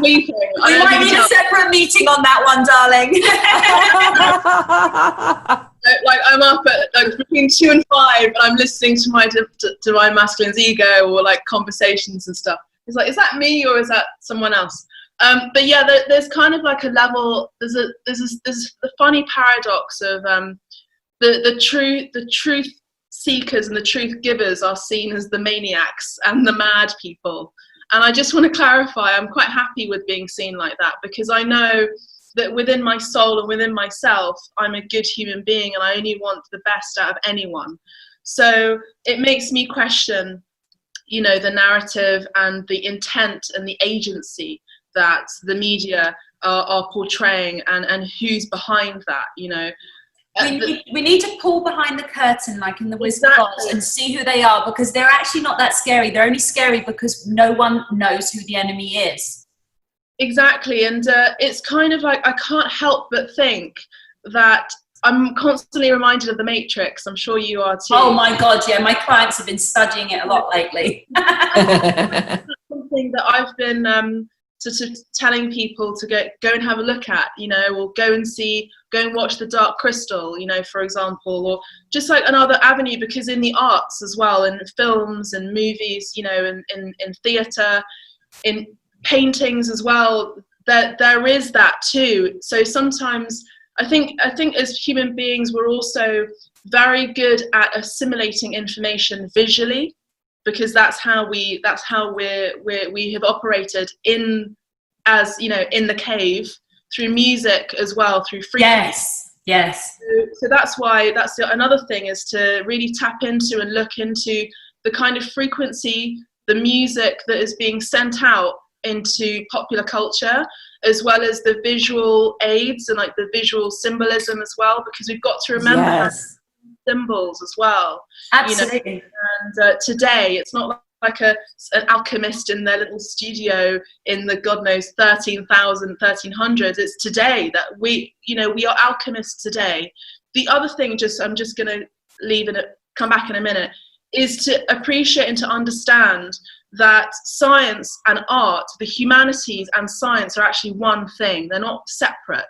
We might need a separate meeting on that one, darling. Like I'm up at like between 2 and 5, and I'm listening to my divine masculine's ego, or like conversations and stuff. It's like, is that me or is that someone else? But yeah, there's kind of like a level. There's a funny paradox of the truth seekers and the truth givers are seen as the maniacs and the mad people. And I just want to clarify, I'm quite happy with being seen like that, because I know that within my soul and within myself, I'm a good human being, and I only want the best out of anyone. So it makes me question, you know, the narrative and the intent and the agency that the media are portraying, and who's behind that, you know. We need to pull behind the curtain, like in the Wizard of Oz, and see who they are, because they're actually not that scary. They're only scary because no one knows who the enemy is. Exactly, and it's kind of like, I can't help but think that I'm constantly reminded of the Matrix. I'm sure you are too. Oh my God, yeah, my clients have been studying it a lot lately. Something that I've been sort of telling people to go and have a look at, you know, or go and watch The Dark Crystal, you know, for example, or just like another avenue, because in the arts as well, in films and movies, you know, in theatre, in paintings as well, there is that too. So sometimes I think as human beings, we're also very good at assimilating information visually, because that's how we have operated in the cave, through music as well, through frequency. Yes. So that's another thing, is to really tap into and look into the kind of frequency, the music that is being sent out into popular culture, as well as the visual aids and like the visual symbolism as well, because we've got to remember symbols as well. Absolutely. You know? And today it's not like an alchemist in their little studio in the God knows 1300s. It's today that we are alchemists today. The other thing, I'm just going to leave and come back in a minute, is to appreciate and to understand that science and art, the humanities and science, are actually one thing. They're not separate.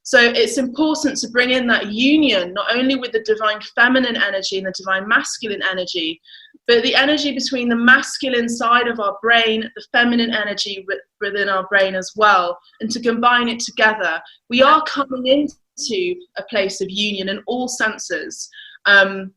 So it's important to bring in that union, not only with the divine feminine energy and the divine masculine energy, but the energy between the masculine side of our brain, the feminine energy within our brain as well, and to combine it together. We are coming into a place of union in all senses. And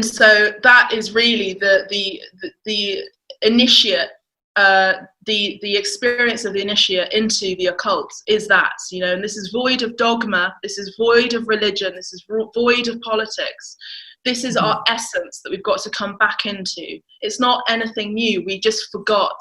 so that is really the initiate, the experience of the initiate into the occult, is that, you know, and this is void of dogma, this is void of religion, this is void of politics. This is our essence that we've got to come back into. It's not anything new, we just forgot.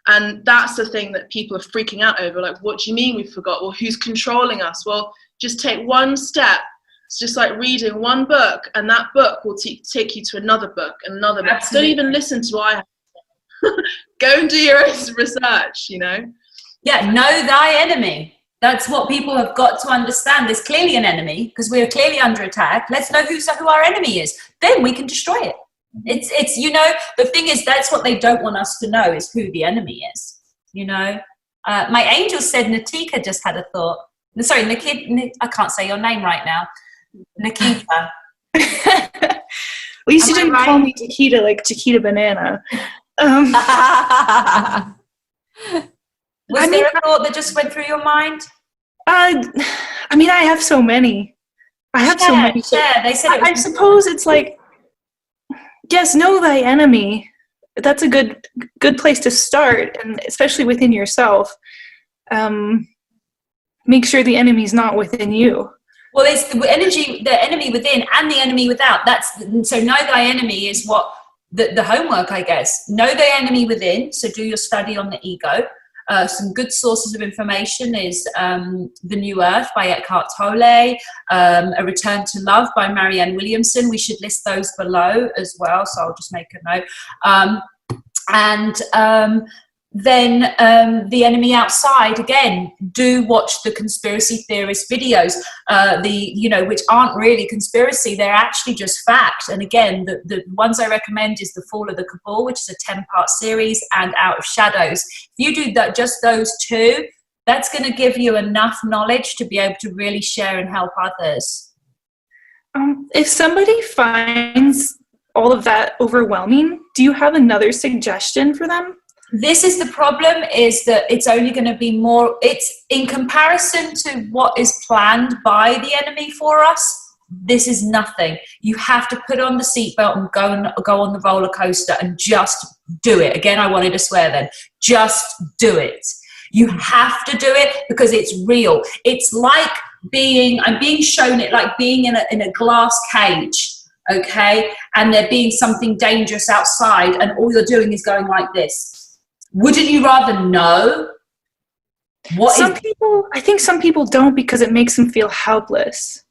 And that's the thing that people are freaking out over. Like, what do you mean we forgot? Well, who's controlling us? Well, just take one step. It's just like reading one book, and that book will take you to another book and another book. Absolutely. Don't even listen to what I have to say. Go and do your own research, you know? Yeah, know thy enemy. That's what people have got to understand. There's clearly an enemy, because we're clearly under attack. Let's know who our enemy is. Then we can destroy it. It's you know, the thing is, that's what they don't want us to know, is who the enemy is, you know? My angel said Nikita just had a thought. Sorry, Nikita, I can't say your name right now. Nikita. At least you didn't call me Chiquita, like Chiquita Banana. Was there a thought that just went through your mind? I mean, I have so many. So many. Yeah, they said I suppose it's like, yes, know thy enemy. That's a good place to start, and especially within yourself. Make sure the enemy's not within you. Well, it's the enemy within and the enemy without. So know thy enemy is what the homework, I guess. Know thy enemy within. So do your study on the ego. Some good sources of information is The New Earth by Eckhart Tolle, A Return to Love by Marianne Williamson. We should list those below as well, so I'll just make a note. Then the enemy outside, again, do watch the conspiracy theorist videos, which aren't really conspiracy, they're actually just fact. And again, the ones I recommend is The Fall of the Cabal, which is a 10-part series, and Out of Shadows. If you do that, just those two, that's going to give you enough knowledge to be able to really share and help others. If somebody finds all of that overwhelming, do you have another suggestion for them? This is the problem, is that it's only going to be more, it's in comparison to what is planned by the enemy for us, this is nothing. You have to put on the seatbelt and go on the roller coaster and just do it. Again, I wanted to swear then. Just do it. You have to do it because it's real. It's like I'm being shown it like being in a glass cage, okay? And there being something dangerous outside, and all you're doing is going like this. Wouldn't you rather know? I think some people don't, because it makes them feel helpless.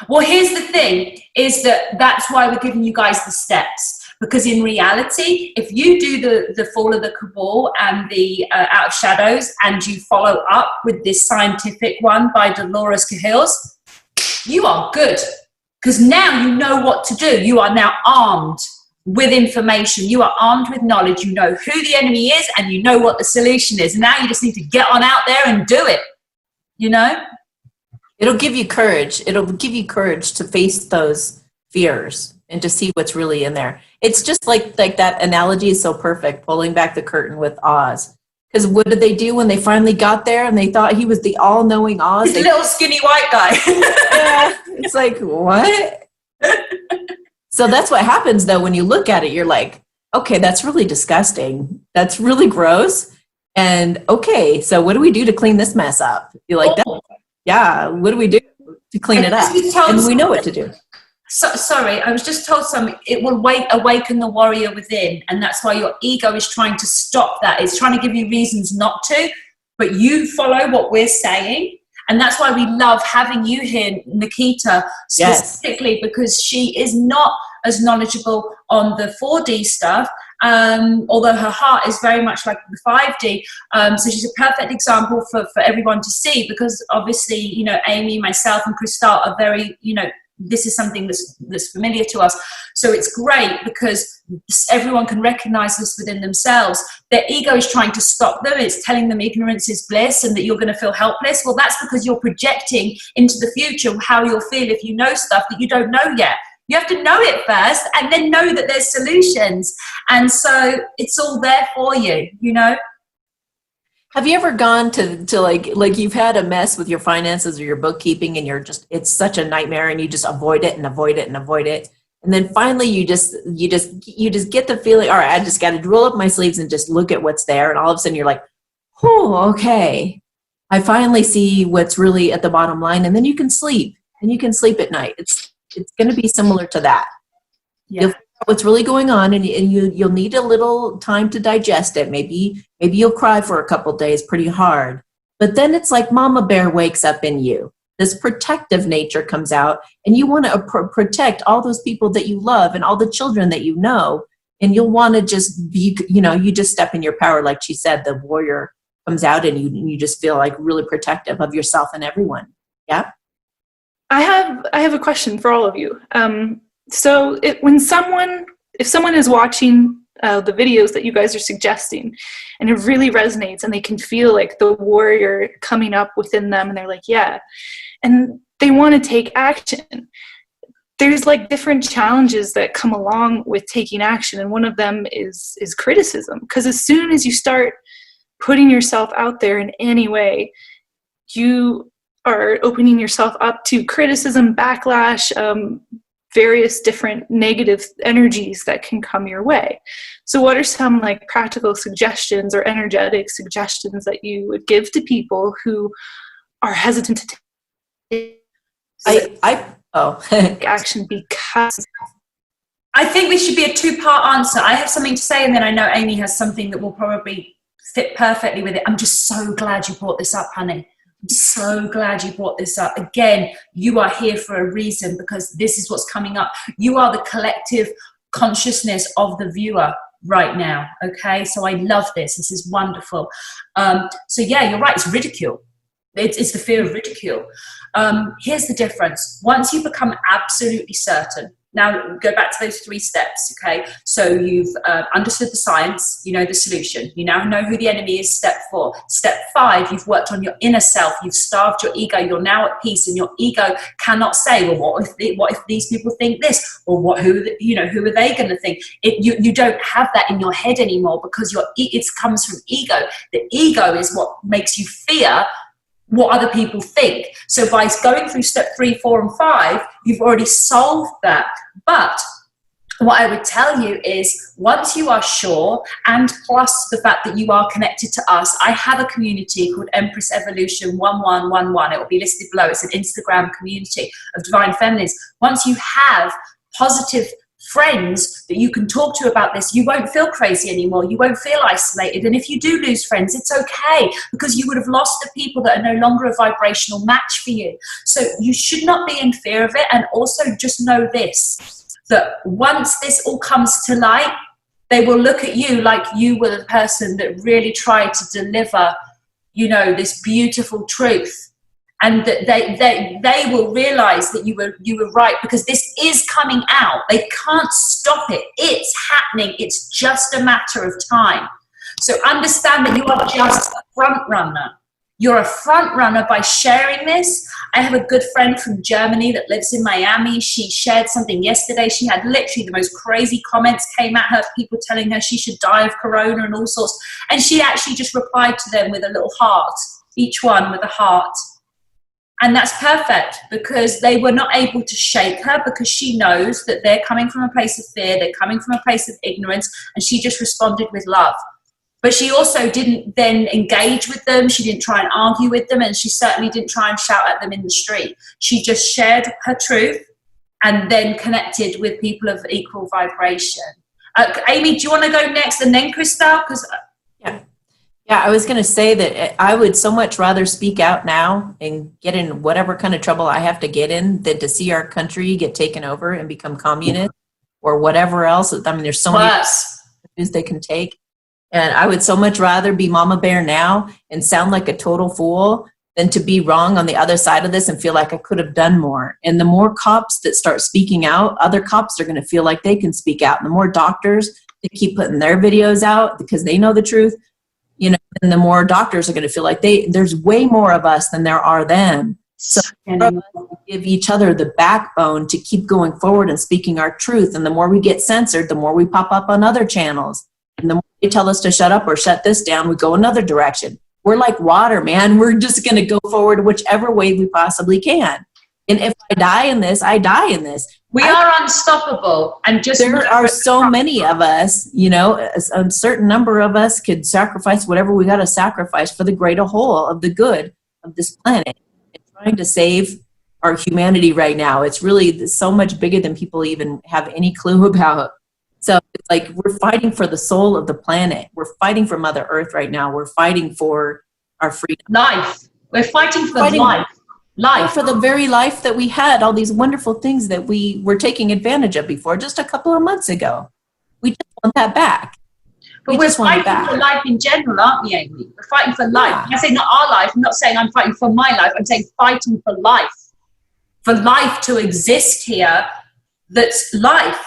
Well, here's the thing, is that's why we're giving you guys the steps. Because in reality, if you do the Fall of the Cabal and the Out of Shadows, and you follow up with this scientific one by Dolores Cahills, you are good. Because now you know what to do. You are now armed with information. You are armed with knowledge. You know who the enemy is and you know what the solution is. Now you just need to get on out there and do it. You know? It'll give you courage. It'll give you courage to face those fears and to see what's really in there. It's just like that analogy is so perfect, pulling back the curtain with Oz. Because what did they do when they finally got there and they thought he was the all-knowing Oz? He's a little skinny white guy. Yeah, it's like, what? So that's what happens, though, when you look at it. You're like, okay, that's really disgusting. That's really gross. And, okay, so what do we do to clean this mess up? You're like, yeah, what do we do to clean it up? And we know what to do. So, sorry, I was just told something. It will awaken the warrior within, and that's why your ego is trying to stop that. It's trying to give you reasons not to, but you follow what we're saying, and that's why we love having you here, Nikita, specifically, because she is not as knowledgeable on the 4D stuff, although her heart is very much like the 5D. So she's a perfect example for everyone to see, because obviously, you know, Amy, myself, and Crystal are very, you know, this is something that's familiar to us. So it's great because everyone can recognize this within themselves. Their ego is trying to stop them. It's telling them ignorance is bliss and that you're going to feel helpless. Well, that's because you're projecting into the future how you'll feel if you know stuff that you don't know yet. You have to know it first and then know that there's solutions. And so it's all there for you, you know? Have you ever gone to like you've had a mess with your finances or your bookkeeping and you're just, it's such a nightmare and you just avoid it and avoid it and avoid it. And then finally you just get the feeling, all right, I just got to roll up my sleeves and just look at what's there. And all of a sudden you're like, oh, okay. I finally see what's really at the bottom line. And then you can sleep at night. It's going to be similar to that. Yeah. You'll figure out what's really going on, and you'll need a little time to digest it. Maybe you'll cry for a couple days pretty hard, but then it's like Mama Bear wakes up in you. This protective nature comes out, and you want to protect all those people that you love and all the children that you know, and you'll want to just be, you know, you just step in your power, like she said, the warrior comes out, and you just feel like really protective of yourself and everyone. Yeah. I have a question for all of you. So if someone is watching the videos that you guys are suggesting and it really resonates and they can feel like the warrior coming up within them and they're like, yeah, and they want to take action, there's like different challenges that come along with taking action. And one of them is criticism. Because as soon as you start putting yourself out there in any way, you are opening yourself up to criticism, backlash, various different negative energies that can come your way. So what are some like practical suggestions or energetic suggestions that you would give to people who are hesitant to take action? Because I think this should be a two-part answer. I have something to say, and then I know Amy has something that will probably fit perfectly with it. I'm just so glad you brought this up, honey. I'm so glad you brought this up. Again, you are here for a reason, because this is what's coming up. You are the collective consciousness of the viewer right now, okay? So I love this. This is wonderful. So yeah, you're right. It's ridicule. It's the fear of ridicule. Here's the difference. Once you become absolutely certain, now go back to those 3 steps, okay? So you've understood the science, you know the solution. You now know who the enemy is, step 4. Step 5, you've worked on your inner self. You've starved your ego. You're now at peace, and your ego cannot say, well, what if these people think this? Or who are they going to think? You don't have that in your head anymore, because it comes from ego. The ego is what makes you fear what other people think. So by going through step 3, 4, and 5, you've already solved that. But what I would tell you is, once you are sure, and plus the fact that you are connected to us, I have a community called Empress Evolution 1111. It will be listed below. It's an Instagram community of divine feminines. Once you have positive friends that you can talk to about this, you won't feel crazy anymore. You won't feel isolated. And if you do lose friends, it's okay, because you would have lost the people that are no longer a vibrational match for you. So you should not be in fear of it. And also just know this, that once this all comes to light, they will look at you like you were the person that really tried to deliver, you know, this beautiful truth. and that they will realize that you were right, because this is coming out. They can't stop it. It's happening. It's just a matter of time. So understand that you are just a front runner. You're a front runner by sharing this. I have a good friend from Germany that lives in Miami. She shared something yesterday. She had literally the most crazy comments came at her, people telling her she should die of corona and all sorts. And she actually just replied to them with a little heart, each one with a heart. And that's perfect, because they were not able to shake her, because she knows that they're coming from a place of fear. They're coming from a place of ignorance. And she just responded with love. But she also didn't then engage with them. She didn't try and argue with them. And she certainly didn't try and shout at them in the street. She just shared her truth and then connected with people of equal vibration. Amy, do you want to go next and then Christelle? Yeah, I was going to say that I would so much rather speak out now and get in whatever kind of trouble I have to get in than to see our country get taken over and become communist or whatever else. I mean, there's so many news they can take. And I would so much rather be Mama Bear now and sound like a total fool than to be wrong on the other side of this and feel like I could have done more. And the more cops that start speaking out, other cops are going to feel like they can speak out. And the more doctors that keep putting their videos out because they know the truth, you know, and the more doctors are going to feel like there's way more of us than there are them. So give each other the backbone to keep going forward and speaking our truth. And the more we get censored, the more we pop up on other channels. And the more they tell us to shut up or shut this down, we go another direction. We're like water, man. We're just going to go forward whichever way we possibly can. And if I die in this, I die in this. We are unstoppable. And just there are so many of us, you know, a certain number of us could sacrifice whatever we got to sacrifice for the greater whole of the good of this planet. And trying to save our humanity right now. It's really so much bigger than people even have any clue about. So it's like we're fighting for the soul of the planet. We're fighting for Mother Earth right now. We're fighting for our freedom. Life. We're fighting for life. Life. For the very life that we had, all these wonderful things that we were taking advantage of before just a couple of months ago. We just want that back. But we're fighting for life in general, aren't we, Amy? We're fighting for life. Yeah. I say not our life. I'm not saying I'm fighting for my life. I'm saying fighting for life. For life to exist here, that's life.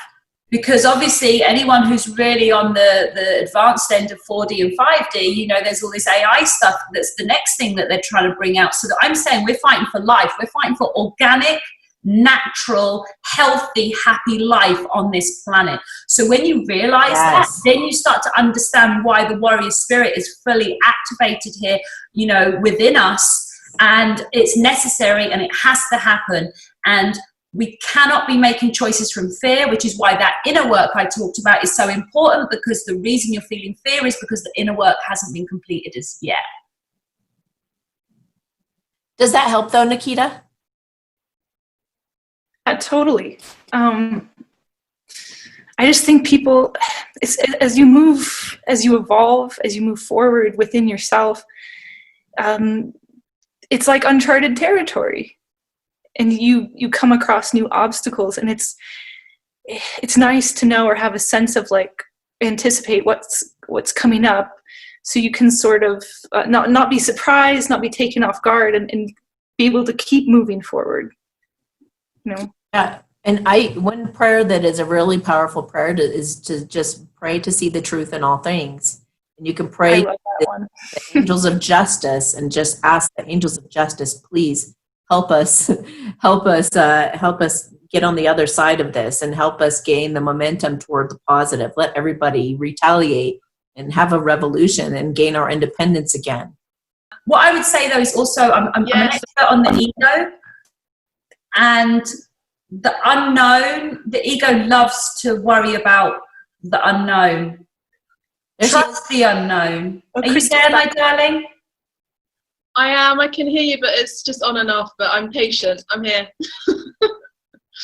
Because obviously anyone who's really on the advanced end of 4D and 5D, you know, there's all this AI stuff that's the next thing that they're trying to bring out. So that I'm saying we're fighting for life. We're fighting for organic, natural, healthy, happy life on this planet. So when you realize that, then you start to understand why the warrior spirit is fully activated here, you know, within us. And it's necessary and it has to happen. And we cannot be making choices from fear, which is why that inner work I talked about is so important, because the reason you're feeling fear is because the inner work hasn't been completed as yet. Does that help though, Nikita? Totally. I just think people, as you move, as you evolve, as you move forward within yourself, it's like uncharted territory. And you come across new obstacles, and it's nice to know or have a sense of like anticipate what's coming up, so you can sort of not be surprised, not be taken off guard, and be able to keep moving forward. You know. Yeah. And one prayer that is a really powerful prayer is to just pray to see the truth in all things. And you can pray to the angels of justice and just ask the angels of justice, please. Help us get on the other side of this and help us gain the momentum toward the positive. Let everybody retaliate and have a revolution and gain our independence again. What I would say though is also, I'm an expert on the ego and the unknown. The ego loves to worry about the unknown. Trust the unknown. Are you there, my darling? I am. I can hear you, but it's just on and off. But I'm patient. I'm here.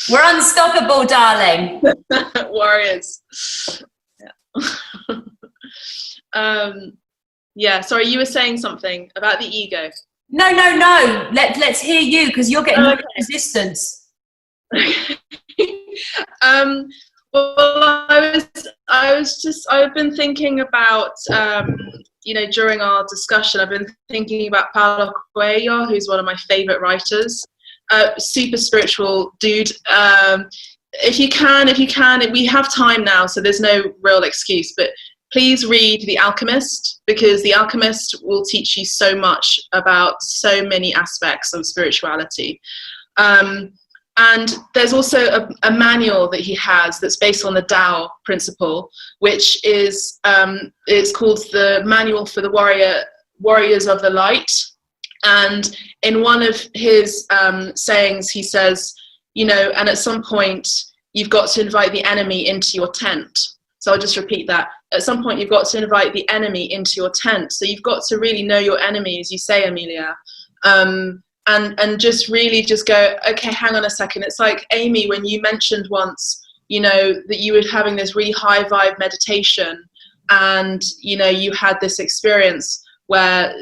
We're unstoppable, darling. Warriors. Yeah. Yeah. Sorry, you were saying something about the ego. No. Let's hear you, because you're getting resistance. Well, I've been thinking about during our discussion, I've been thinking about Paulo Coelho, who's one of my favorite writers. Super spiritual dude. If you can, we have time now, so there's no real excuse, but please read The Alchemist, because The Alchemist will teach you so much about so many aspects of spirituality. And there's also a manual that he has that's based on the Tao principle, which is it's called the Manual for the Warriors of the Light. And in one of his sayings, he says, and at some point, you've got to invite the enemy into your tent. So I'll just repeat that. At some point, you've got to invite the enemy into your tent. So you've got to really know your enemy, as you say, Amelia. And just really just go, okay, hang on a second. It's like, Amy, when you mentioned once, that you were having this really high vibe meditation, and, you had this experience where,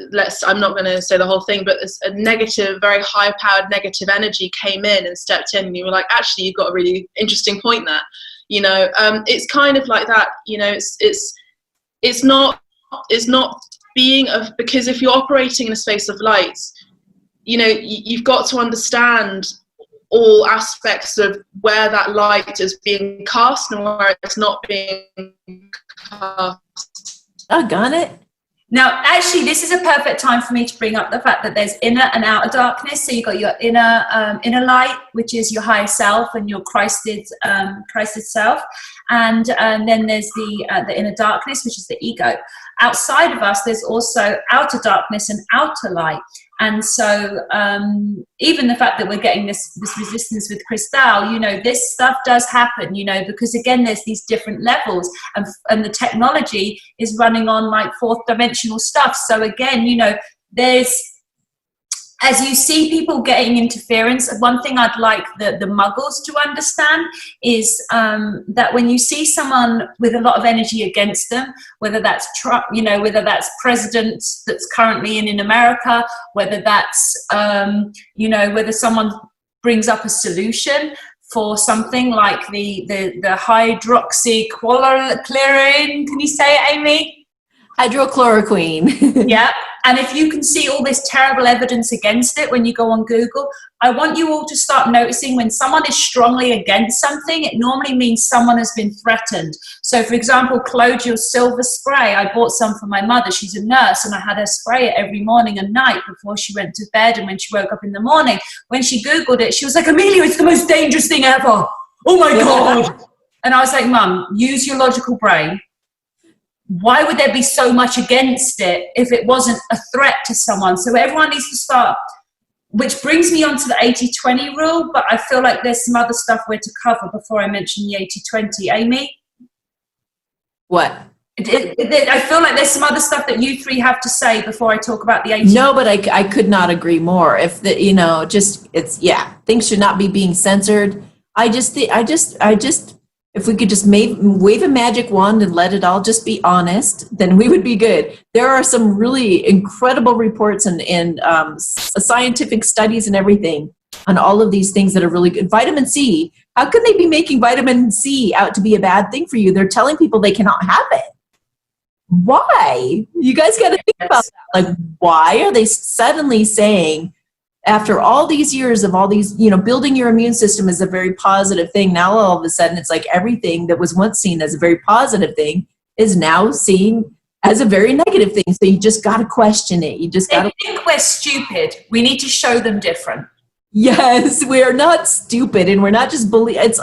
I'm not going to say the whole thing, but a negative, very high powered negative energy came in and stepped in, and you were like, actually, you've got a really interesting point there. It's kind of like that, it's not being because if you're operating in a space of light, you've got to understand all aspects of where that light is being cast and where it's not being cast. Doggone it. Now, actually, this is a perfect time for me to bring up the fact that there's inner and outer darkness. So you've got your inner light, which is your higher self and your Christed self, and then there's the inner darkness, which is the ego. Outside of us, there's also outer darkness and outer light. And so even the fact that we're getting this resistance with Cristal, this stuff does happen, because again, there's these different levels, and the technology is running on like fourth dimensional stuff. So again, there's, as you see people getting interference, one thing I'd like the muggles to understand is that when you see someone with a lot of energy against them, whether that's Trump, whether that's president that's currently in America, whether that's, whether someone brings up a solution for something like the hydroxychloroquine, can you say it, Amy? Hydrochloroquine. Yeah. And if you can see all this terrible evidence against it when you go on Google, I want you all to start noticing when someone is strongly against something, it normally means someone has been threatened. So, for example, Clodial Silver Spray, I bought some for my mother. She's a nurse, and I had her spray it every morning and night before she went to bed and when she woke up in the morning. When she Googled it, she was like, Amelia, it's the most dangerous thing ever. Oh, my God. And I was like, Mum, use your logical brain. Why would there be so much against it if it wasn't a threat to someone? So everyone needs to start, which brings me on to the 80-20 rule, but I feel like there's some other stuff we're to cover before I mention the 80-20. Amy? What? I feel like there's some other stuff that you three have to say before I talk about the 80-20. No, but I could not agree more. If things should not be being censored. If we could just wave a magic wand and let it all just be honest, then we would be good. There are some really incredible reports and scientific studies and everything on all of these things that are really good. Vitamin C, how can they be making vitamin C out to be a bad thing for you? They're telling people they cannot have it. Why? You guys got to think about that. Like, why are they suddenly saying, after all these years of all these, building your immune system is a very positive thing. Now, all of a sudden, it's like everything that was once seen as a very positive thing is now seen as a very negative thing. So you just got to question it. You just got to think we're stupid. We need to show them different. Yes, we are not stupid, and we're not just I've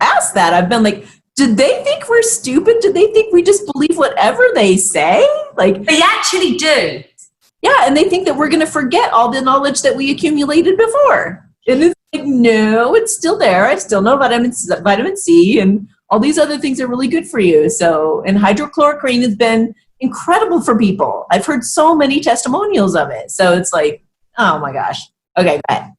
asked that. I've been like, did they think we're stupid? Did they think we just believe whatever they say? Like, they actually do. Yeah, and they think that we're going to forget all the knowledge that we accumulated before. And it's like, no, it's still there. I still know vitamin C and all these other things are really good for you. So, and hydrochloroquine has been incredible for people. I've heard so many testimonials of it. So it's like, oh my gosh. Okay, go ahead.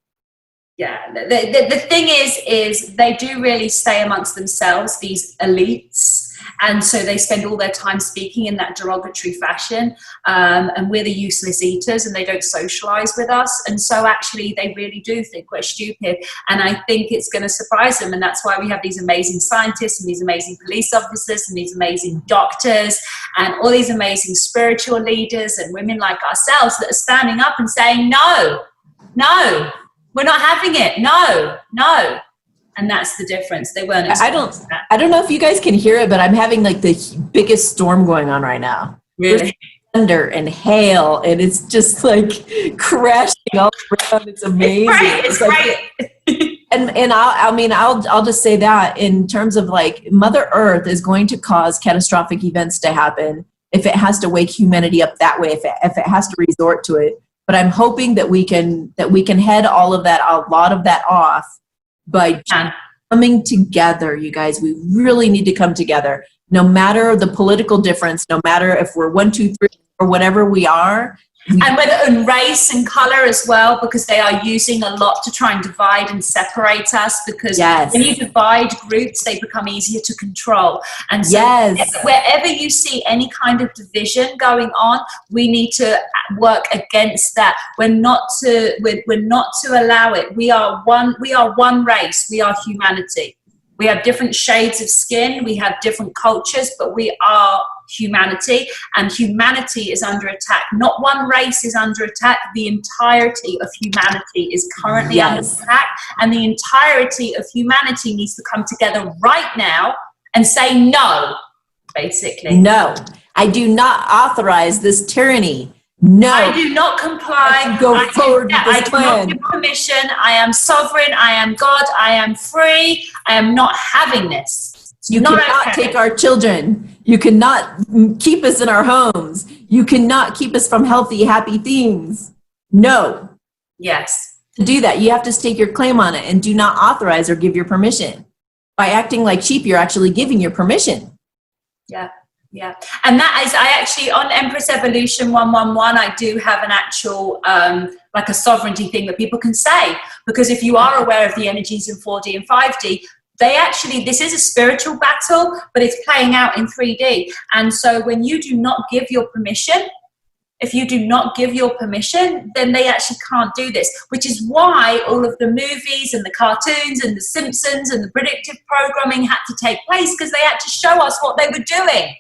Yeah, the thing is they do really stay amongst themselves, these elites. And so they spend all their time speaking in that derogatory fashion. And we're the useless eaters, and they don't socialize with us. And so actually they really do think we're stupid. And I think it's going to surprise them. And that's why we have these amazing scientists and these amazing police officers and these amazing doctors and all these amazing spiritual leaders and women like ourselves that are standing up and saying, no, we're not having it. No. And that's the difference. They weren't expecting that. I don't know if you guys can hear it, but I'm having like the biggest storm going on right now. Really? There's thunder and hail, and it's just like crashing all around. It's amazing. It's great. And I'll just say that in terms of like Mother Earth is going to cause catastrophic events to happen if it has to wake humanity up that way, if it has to resort to it. But I'm hoping that we can head a lot of that off by coming together, you guys. We really need to come together, no matter the political difference, no matter if we're 1, 2, 3, or whatever we are. And whether in race and color as well, because they are using a lot to try and divide and separate us, because when you divide groups, they become easier to control. And so wherever you see any kind of division going on, we need to work against that. We're not to allow it. We are one race. We are humanity. We have different shades of skin. We have different cultures, but we are humanity, and humanity is under attack. Not one race is under attack. The entirety of humanity is currently under attack, and the entirety of humanity needs to come together right now and say no, basically. No, I do not authorize this tyranny. No, I do not comply. Go forward with this I do not give permission. I am sovereign. I am God. I am free. I am not having this. You cannot take our children. You cannot keep us in our homes. You cannot keep us from healthy, happy things. No. Yes. To do that, you have to stake your claim on it and do not authorize or give your permission. By acting like sheep, you're actually giving your permission. Yeah. Yeah. And that is, I actually, on Empress Evolution 111, I do have an actual, like a sovereignty thing that people can say. Because if you are aware of the energies in 4D and 5D, this is a spiritual battle, but it's playing out in 3D. And so when you do not give your permission, if you do not give your permission, then they actually can't do this, which is why all of the movies and the cartoons and the Simpsons and the predictive programming had to take place, because they had to show us what they were doing.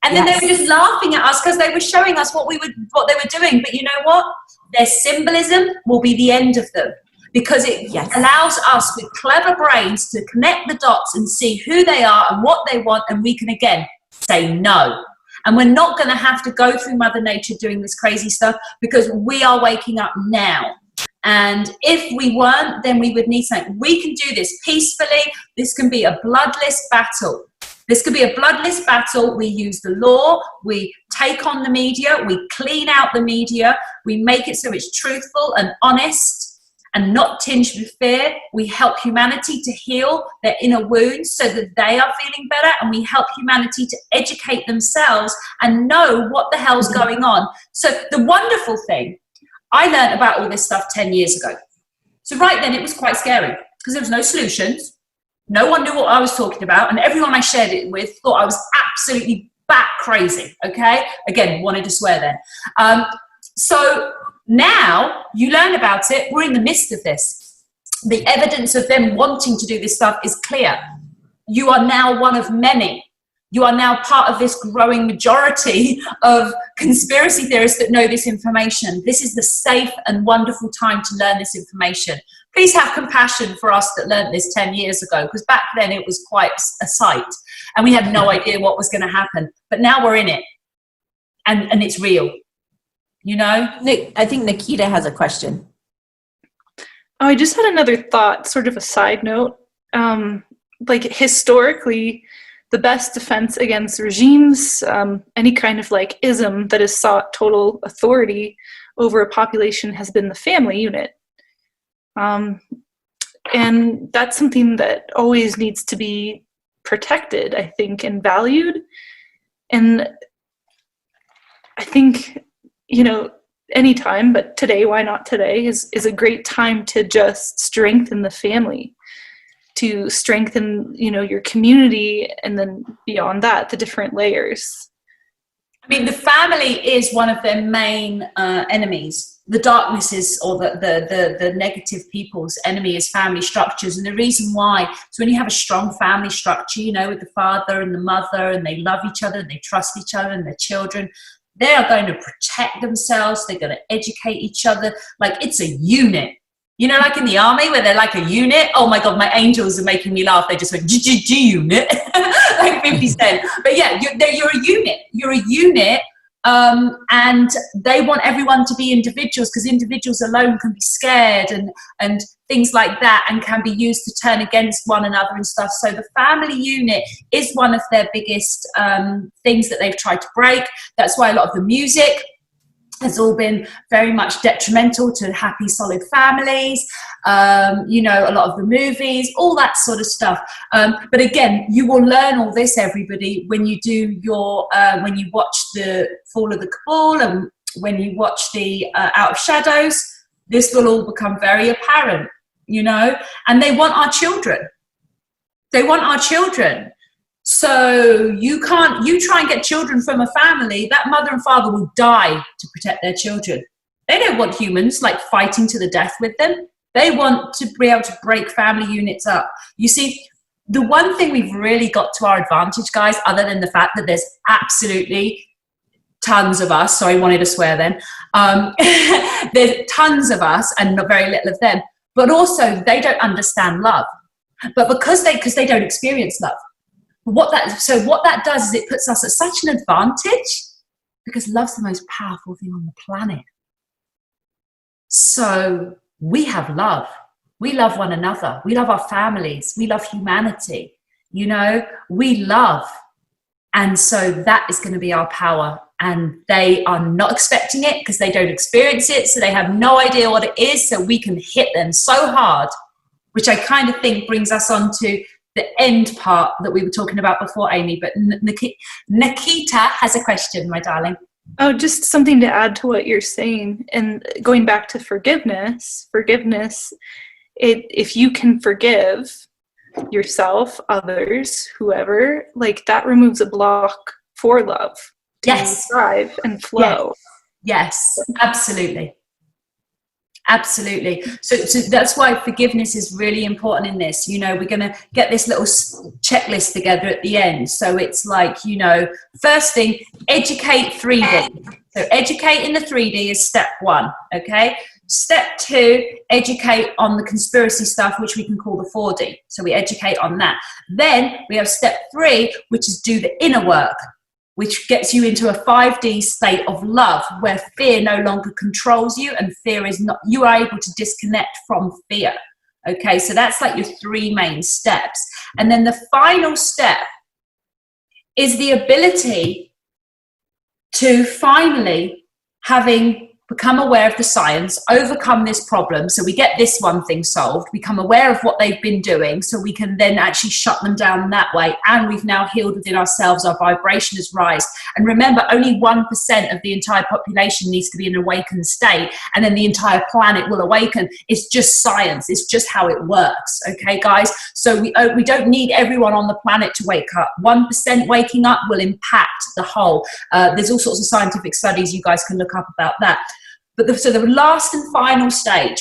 And then they were just laughing at us because they were showing us what they were doing. But you know what? Their symbolism will be the end of them. Because it allows us with clever brains to connect the dots and see who they are and what they want, and we can again say no. And we're not going to have to go through Mother Nature doing this crazy stuff, because we are waking up now. And if we weren't, then we would need something. We can do this peacefully. This can be a bloodless battle. This could be a bloodless battle. We use the law, we take on the media, we clean out the media, we make it so it's truthful and honest and not tinged with fear. We help humanity to heal their inner wounds so that they are feeling better, and we help humanity to educate themselves and know what the hell's going on. So the wonderful thing, I learned about all this stuff 10 years ago. So right then it was quite scary because there was no solutions. No one knew what I was talking about, and everyone I shared it with thought I was absolutely bat crazy, okay? Again, wanted to swear then. So now you learn about it. We're in the midst of this. The evidence of them wanting to do this stuff is clear. You are now one of many. You are now part of this growing majority of conspiracy theorists that know this information. This is the safe and wonderful time to learn this information. Please have compassion for us that learned this 10 years ago, because back then it was quite a sight and we had no idea what was going to happen. But now we're in it, and it's real. You know? Nick, I think Nikita has a question. Oh, I just had another thought, sort of a side note. Like historically, the best defense against regimes, any kind of like ism that has sought total authority over a population, has been the family unit. And that's something that always needs to be protected, I think, and valued. And I think, you know, anytime, but today, why not today, is a great time to just strengthen the family, to strengthen, you know, your community, and then beyond that, the different layers. I mean, the family is one of their main enemies. The darkness is, or the negative people's enemy is family structures. And the reason why, so when you have a strong family structure, you know, with the father and the mother, and they love each other and they trust each other and their children, they are going to protect themselves. They're going to educate each other. Like, it's a unit. You know, like in the army where they're like a unit. Oh my God, my angels are making me laugh. They just went, G unit, like 50 Cent. But yeah, you're a unit. You're a unit. And they want everyone to be individuals, because individuals alone can be scared and things like that, and can be used to turn against one another and stuff. So the family unit is one of their biggest things that they've tried to break. That's why a lot of the music has all been very much detrimental to happy, solid families. You know, a lot of the movies, all that sort of stuff. But again, you will learn all this, everybody, when you do your, when you watch the Fall of the Cabal, and when you watch the Out of Shadows. This will all become very apparent, you know, and they want our children. They want our children. So you try and get children from a family, that mother and father will die to protect their children. They don't want humans like fighting to the death with them. They want to be able to break family units up. You see, the one thing we've really got to our advantage, guys, other than the fact that there's absolutely tons of us, sorry, wanted to swear then. There's tons of us and not very little of them, but also they don't understand love. But because they don't experience love. What that does is it puts us at such an advantage, because love's the most powerful thing on the planet. So we have love. We love one another. We love our families. We love humanity. You know, we love. And so that is going to be our power. And they are not expecting it because they don't experience it. So they have no idea what it is. So we can hit them so hard, which I kind of think brings us on to the end part that we were talking about before, Amy. But Nikita has a question, my darling. Oh, just something to add to what you're saying, and going back to forgiveness, if you can forgive yourself, others, whoever, like that removes a block for love to thrive and flow. Yes, absolutely. Absolutely. So that's why forgiveness is really important in this. You know, we're going to get this little checklist together at the end. So it's like, you know, first thing, educate 3D. So educate in the 3D is step 1. Okay. Step 2, educate on the conspiracy stuff, which we can call the 4D. So we educate on that. Then we have step 3, which is do the inner work, which gets you into a 5D state of love, where fear no longer controls you, and fear is not, you are able to disconnect from fear. Okay, so that's like your 3 main steps. And then the final step is the ability to finally, having become aware of the science, overcome this problem. So we get this one thing solved, become aware of what they've been doing, so we can then actually shut them down that way. And we've now healed within ourselves, our vibration has risen. And remember, only 1% of the entire population needs to be in an awakened state, and then the entire planet will awaken. It's just science. It's just how it works. Okay, guys? So we don't need everyone on the planet to wake up. 1% waking up will impact the whole. There's all sorts of scientific studies you guys can look up about that. But so the last and final stage,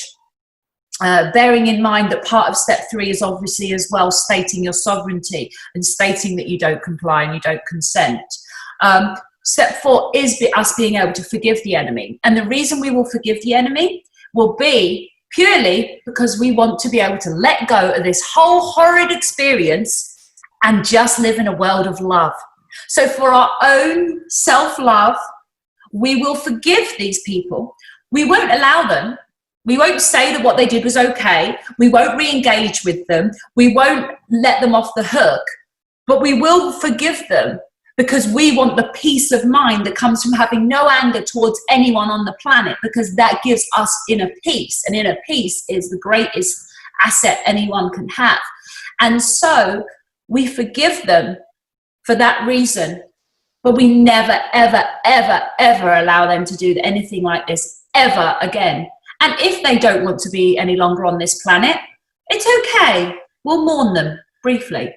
bearing in mind that part of step 3 is obviously as well stating your sovereignty and stating that you don't comply and you don't consent. Step 4 is us being able to forgive the enemy. And the reason we will forgive the enemy will be purely because we want to be able to let go of this whole horrid experience and just live in a world of love. So for our own self-love, we will forgive these people. We won't allow them. We won't say that what they did was okay. We won't re-engage with them. We won't let them off the hook, but we will forgive them because we want the peace of mind that comes from having no anger towards anyone on the planet, because that gives us inner peace, and inner peace is the greatest asset anyone can have. And so we forgive them for that reason. But we never, ever, ever, ever allow them to do anything like this ever again. And if they don't want to be any longer on this planet, it's okay. We'll mourn them briefly.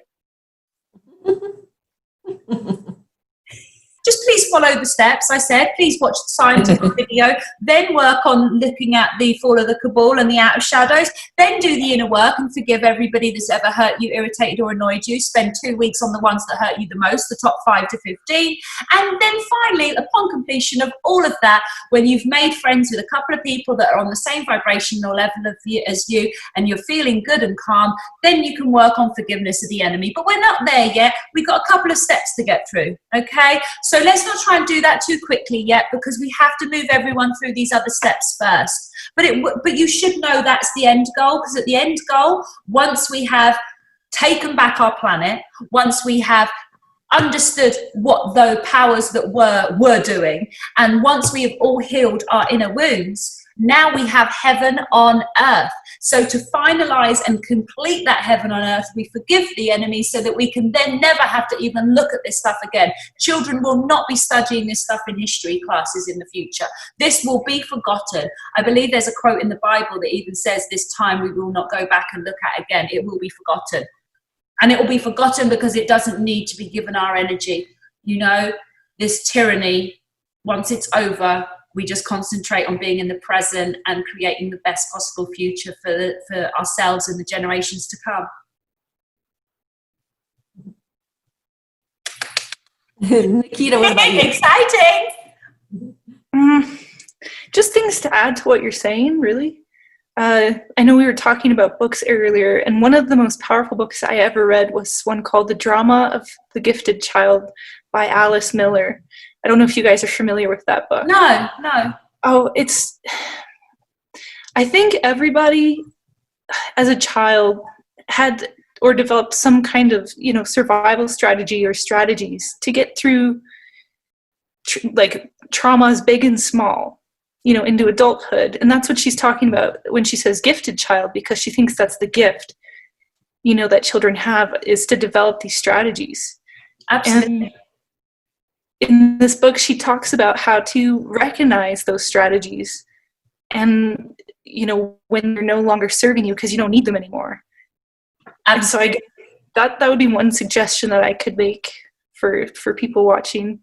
Just please follow the steps. I said, please watch the scientific video, then work on looking at the fall of the cabal and the outer shadows, then do the inner work and forgive everybody that's ever hurt you, irritated or annoyed you. Spend 2 weeks on the ones that hurt you the most, the top 5 to 15. And then finally, upon completion of all of that, when you've made friends with a couple of people that are on the same vibrational level as you, and you're feeling good and calm, then you can work on forgiveness of the enemy. But we're not there yet. We've got a couple of steps to get through, okay? So let's not try and do that too quickly yet, because we have to move everyone through these other steps first. But you should know that's the end goal, because at the end goal, once we have taken back our planet, once we have understood what the powers that were doing, and once we have all healed our inner wounds, now we have heaven on earth. So to finalize and complete that heaven on earth, we forgive the enemy so that we can then never have to even look at this stuff again. Children will not be studying this stuff in history classes in the future. This will be forgotten. I believe there's a quote in the Bible that even says, this time we will not go back and look at again. It will be forgotten. And it will be forgotten because it doesn't need to be given our energy. You know, this tyranny, once it's over, we just concentrate on being in the present and creating the best possible future for ourselves and the generations to come. Nikita, what about you? Exciting! Just things to add to what you're saying, really. I know we were talking about books earlier, and one of the most powerful books I ever read was one called The Drama of the Gifted Child by Alice Miller. I don't know if you guys are familiar with that book. No. Oh, I think everybody as a child had or developed some kind of, survival strategy or strategies to get through traumas big and small, into adulthood. And that's what she's talking about when she says gifted child, because she thinks that's the gift, that children have, is to develop these strategies. Absolutely. And in this book, she talks about how to recognize those strategies and, when they're no longer serving you because you don't need them anymore. And so I guess that would be one suggestion that I could make for people watching.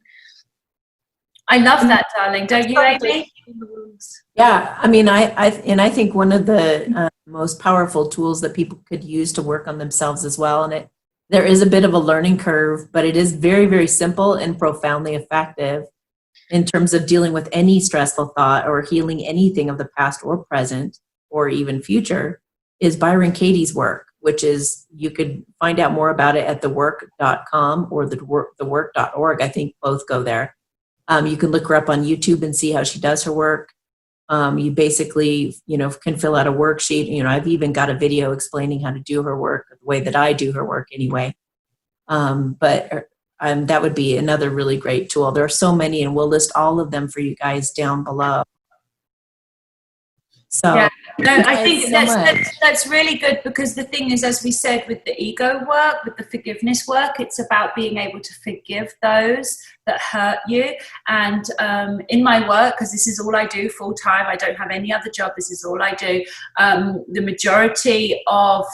I love that, darling. Don't you, Amy? Yeah, I mean, I think one of the most powerful tools that people could use to work on themselves as well, and there is a bit of a learning curve, but it is very, very simple and profoundly effective in terms of dealing with any stressful thought or healing anything of the past or present or even future, is Byron Katie's work, which is, you could find out more about it at thework.com or thework.org. I think both go there. You can look her up on YouTube and see how she does her work. You basically, can fill out a worksheet. I've even got a video explaining how to do her work, the way that I do her work anyway. But that would be another really great tool. There are so many, and we'll list all of them for you guys down below. So yeah, no, I think that's really good, because the thing is, as we said, with the ego work, with the forgiveness work, it's about being able to forgive those that hurt you. And in my work, because this is all I do full time, I don't have any other job, this is all I do, the majority of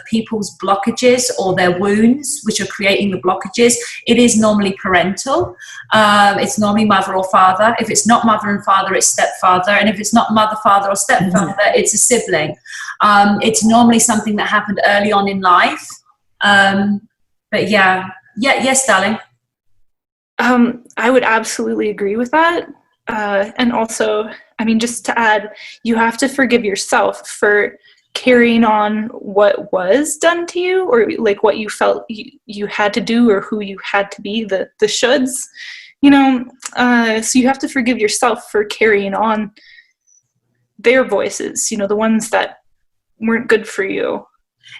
people's blockages or their wounds, which are creating the blockages, it is normally parental. It's normally mother or father. If it's not mother and father, it's stepfather. And if it's not mother, father or stepfather, it's a sibling. It's normally something that happened early on in life. But yes, darling. I would absolutely agree with that. And also, just to add, you have to forgive yourself for carrying on what was done to you, or like what you felt you had to do, or who you had to be, the shoulds, so you have to forgive yourself for carrying on their voices, the ones that weren't good for you.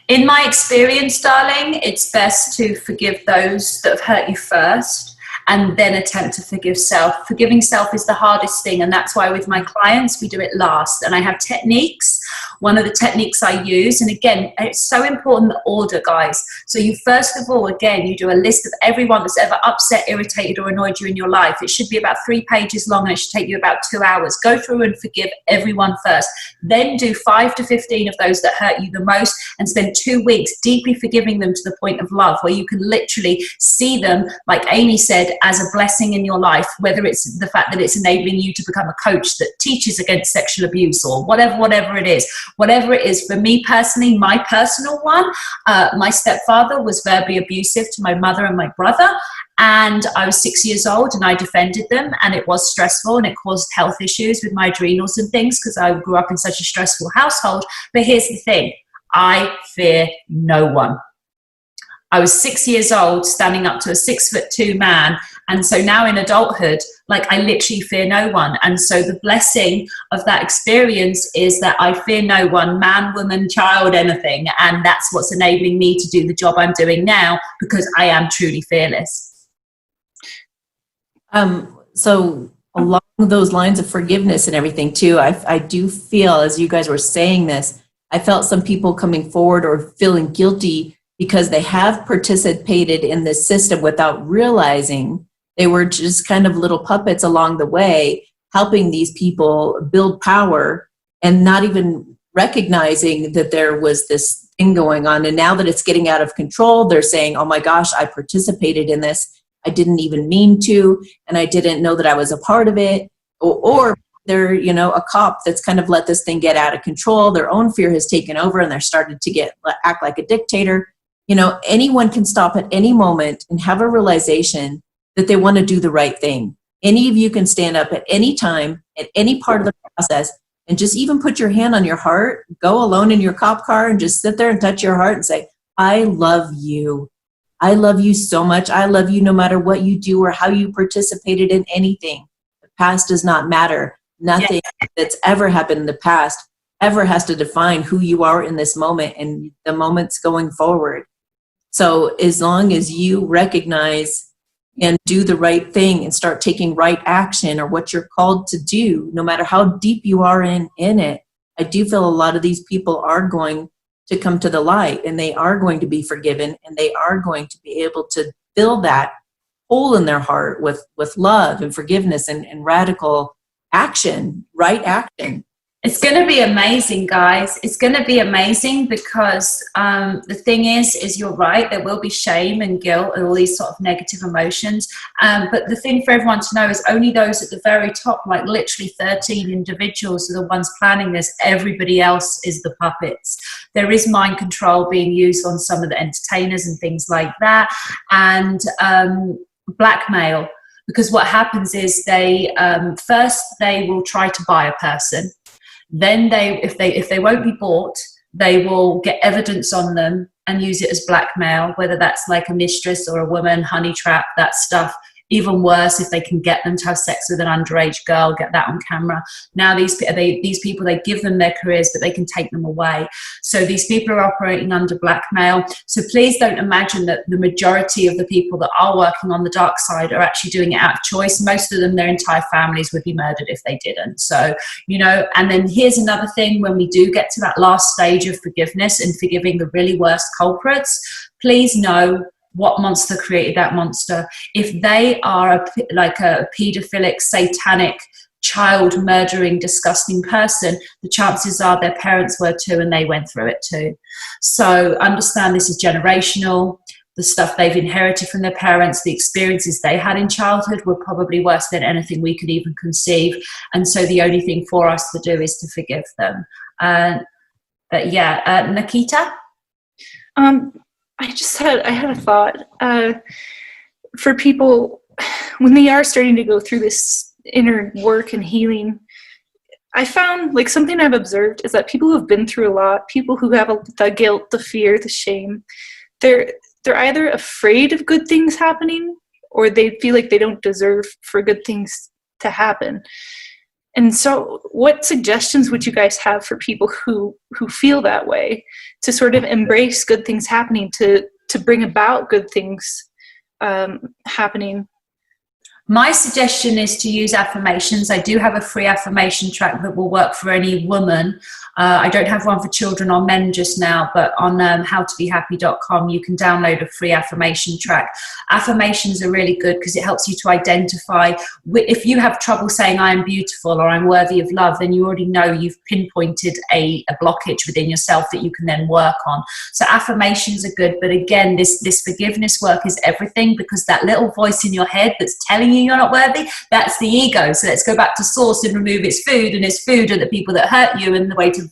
In my experience, darling, it's best to forgive those that have hurt you first, and then attempt to forgive self. Forgiving self is the hardest thing, and that's why with my clients we do it last. And I have techniques one of the techniques I use, and again, it's so important, the order, guys. So you first of all, again, you do a list of everyone that's ever upset, irritated, or annoyed you in your life. It should be about 3 pages long, and it should take you about 2 hours. Go through and forgive everyone first. Then do 5 to 15 of those that hurt you the most, and spend 2 weeks deeply forgiving them to the point of love, where you can literally see them, like Amy said, as a blessing in your life, whether it's the fact that it's enabling you to become a coach that teaches against sexual abuse, or whatever it is. Whatever it is, for me personally, my personal one, my stepfather was verbally abusive to my mother and my brother, and I was 6 years old and I defended them, and it was stressful and it caused health issues with my adrenals and things because I grew up in such a stressful household. But here's the thing, I fear no one. I was 6 years old standing up to a 6'2" man, and so now in adulthood, like, I literally fear no one. And so the blessing of that experience is that I fear no one, man, woman, child, anything, and that's what's enabling me to do the job I'm doing now, because I am truly fearless. So along those lines of forgiveness and everything too, I do feel, as you guys were saying this, I felt some people coming forward or feeling guilty because they have participated in this system without realizing they were just kind of little puppets along the way, helping these people build power and not even recognizing that there was this thing going on. And now that it's getting out of control, they're saying, oh my gosh, I participated in this. I didn't even mean to, and I didn't know that I was a part of it. Or they're, you know, a cop that's kind of let this thing get out of control. Their own fear has taken over and they're started to act like a dictator. You know, anyone can stop at any moment and have a realization that they want to do the right thing. Any of you can stand up at any time, at any part of the process, and just even put your hand on your heart, go alone in your cop car and just sit there and touch your heart and say, I love you. I love you so much. I love you no matter what you do or how you participated in anything. The past does not matter. Nothing that's ever happened in the past ever has to define who you are in this moment and the moments going forward. So as long as you recognize and do the right thing and start taking right action or what you're called to do, no matter how deep you are in it, I do feel a lot of these people are going to come to the light, and they are going to be forgiven, and they are going to be able to fill that hole in their heart with love and forgiveness and radical action, right action. It's going to be amazing, guys. It's going to be amazing because the thing is you're right, there will be shame and guilt and all these sort of negative emotions. But the thing for everyone to know is only those at the very top, like literally 13 individuals, are the ones planning this. Everybody else is the puppets. There is mind control being used on some of the entertainers and things like that. And blackmail, because what happens is they first they will try to buy a person. Then if they won't be bought, they will get evidence on them and use it as blackmail, whether that's like a mistress or a woman, honey trap, that stuff. Even worse, if they can get them to have sex with an underage girl, get that on camera. Now these people, they give them their careers, but they can take them away. So these people are operating under blackmail. So please don't imagine that the majority of the people that are working on the dark side are actually doing it out of choice. Most of them, their entire families would be murdered if they didn't. So, you know, and then here's another thing, when we do get to that last stage of forgiveness and forgiving the really worst culprits, please know what monster created that monster. If they are like a pedophilic, satanic, child murdering, disgusting person, the chances are their parents were too, and they went through it too. So understand this is generational. The stuff they've inherited from their parents, the experiences they had in childhood were probably worse than anything we could even conceive. And so the only thing for us to do is to forgive them. But yeah, Nikita? I had a thought for people when they are starting to go through this inner work and healing. I found, like, something I've observed is that people who have been through a lot, people who have the guilt, the fear, the shame, they're either afraid of good things happening, or they feel like they don't deserve for good things to happen. And so what suggestions would you guys have for people who feel that way, to sort of embrace good things happening, to bring about good things happening? My suggestion is to use affirmations. I do have a free affirmation track that will work for any woman. I don't have one for children or men just now, but on howtobehappy.com you can download a free affirmation track. Affirmations are really good because it helps you to identify if you have trouble saying I am beautiful or I'm worthy of love, then you already know you've pinpointed a blockage within yourself that you can then work on. So affirmations are good, but again, this forgiveness work is everything, because that little voice in your head that's telling you you're not worthy, that's the ego. So let's go back to source and remove its food, and its food are the people that hurt you, and the way to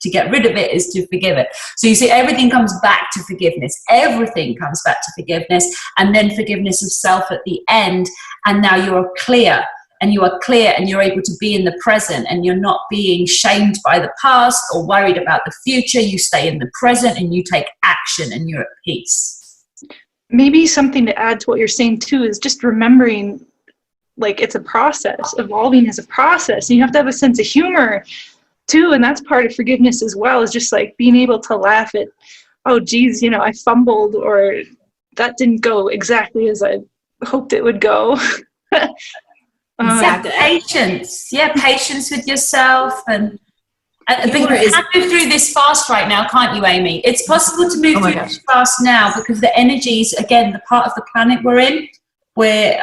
get rid of it is to forgive it. So you see, everything comes back to forgiveness. Everything comes back to forgiveness, and then forgiveness of self at the end. And now you are clear, and you are clear, and you're able to be in the present, and you're not being shamed by the past or worried about the future. You stay in the present and you take action, and you're at peace. Maybe something to add to what you're saying too is just remembering, like, it's a process. Evolving is a process, and you have to have a sense of humor too, and that's part of forgiveness as well, is just like being able to laugh at, oh geez, I fumbled, or that didn't go exactly as I hoped it would go. Exactly. Patience with yourself, and but you can move through this fast right now, can't you, Amy? It's possible to move through this fast now, because the energies, again, the part of the planet we're in, we're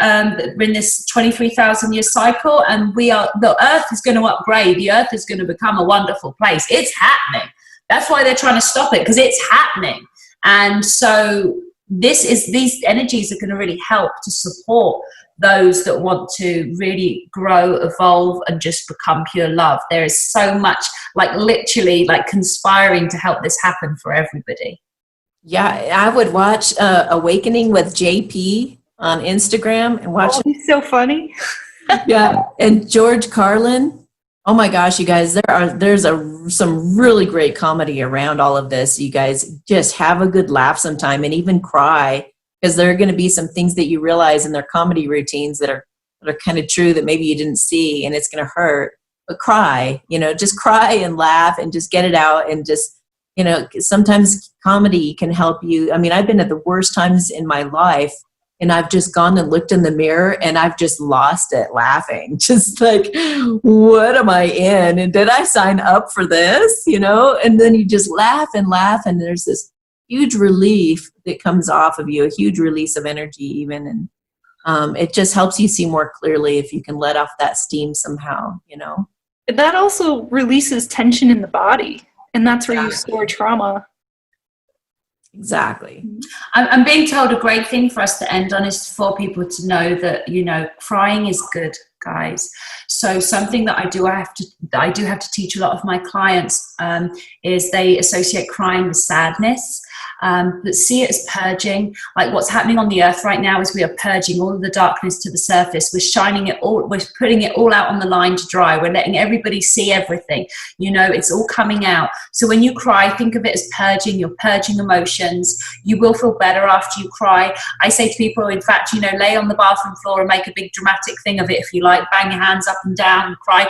in this 23,000 year cycle, and the earth is going to upgrade. The earth is going to become a wonderful place. It's happening. That's why they're trying to stop it, because it's happening. And so these energies are going to really help to support those that want to really grow, evolve, and just become pure love. There is so much, like, literally, like, conspiring to help this happen for everybody. Yeah, I would watch Awakening with JP on Instagram and watch. Oh, he's so funny. Yeah, and George Carlin. Oh my gosh, you guys, there's some really great comedy around all of this. You guys just have a good laugh sometime, and even cry, because there are going to be some things that you realize in their comedy routines that are kind of true that maybe you didn't see, and it's going to hurt. But cry, just cry and laugh and just get it out, and just, sometimes comedy can help you. I mean, I've been at the worst times in my life, and I've just gone and looked in the mirror, and I've just lost it laughing. Just like, what am I in? And did I sign up for this? And then you just laugh, and there's this huge relief that comes off of you, a huge release of energy even. And it just helps you see more clearly if you can let off that steam somehow, That also releases tension in the body, and that's where you store trauma. Exactly. I'm being told a great thing for us to end on is for people to know that, crying is good, guys. So something that I do have to teach a lot of my clients is they associate crying with sadness. But see it as purging. Like, what's happening on the earth right now is we are purging all of the darkness to the surface. We're shining it all, we're putting it all out on the line to dry. We're letting everybody see everything. It's all coming out. So when you cry, think of it as purging. You're purging emotions. You will feel better after you cry. I say to people, in fact, lay on the bathroom floor and make a big dramatic thing of it if you like. Bang your hands up and down, cry.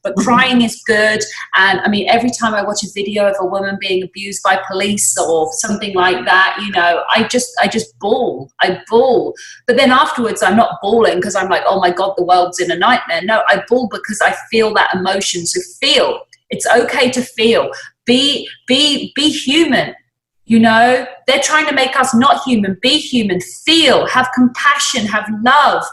But crying is good. And I mean, every time I watch a video of a woman being abused by police or something like that, I just bawl. I bawl. But then afterwards, I'm not bawling because I'm like, oh my God, the world's in a nightmare. No, I bawl because I feel that emotion. So feel. It's okay to feel. Be human. They're trying to make us not human. Be human. Feel. Have compassion. Have love.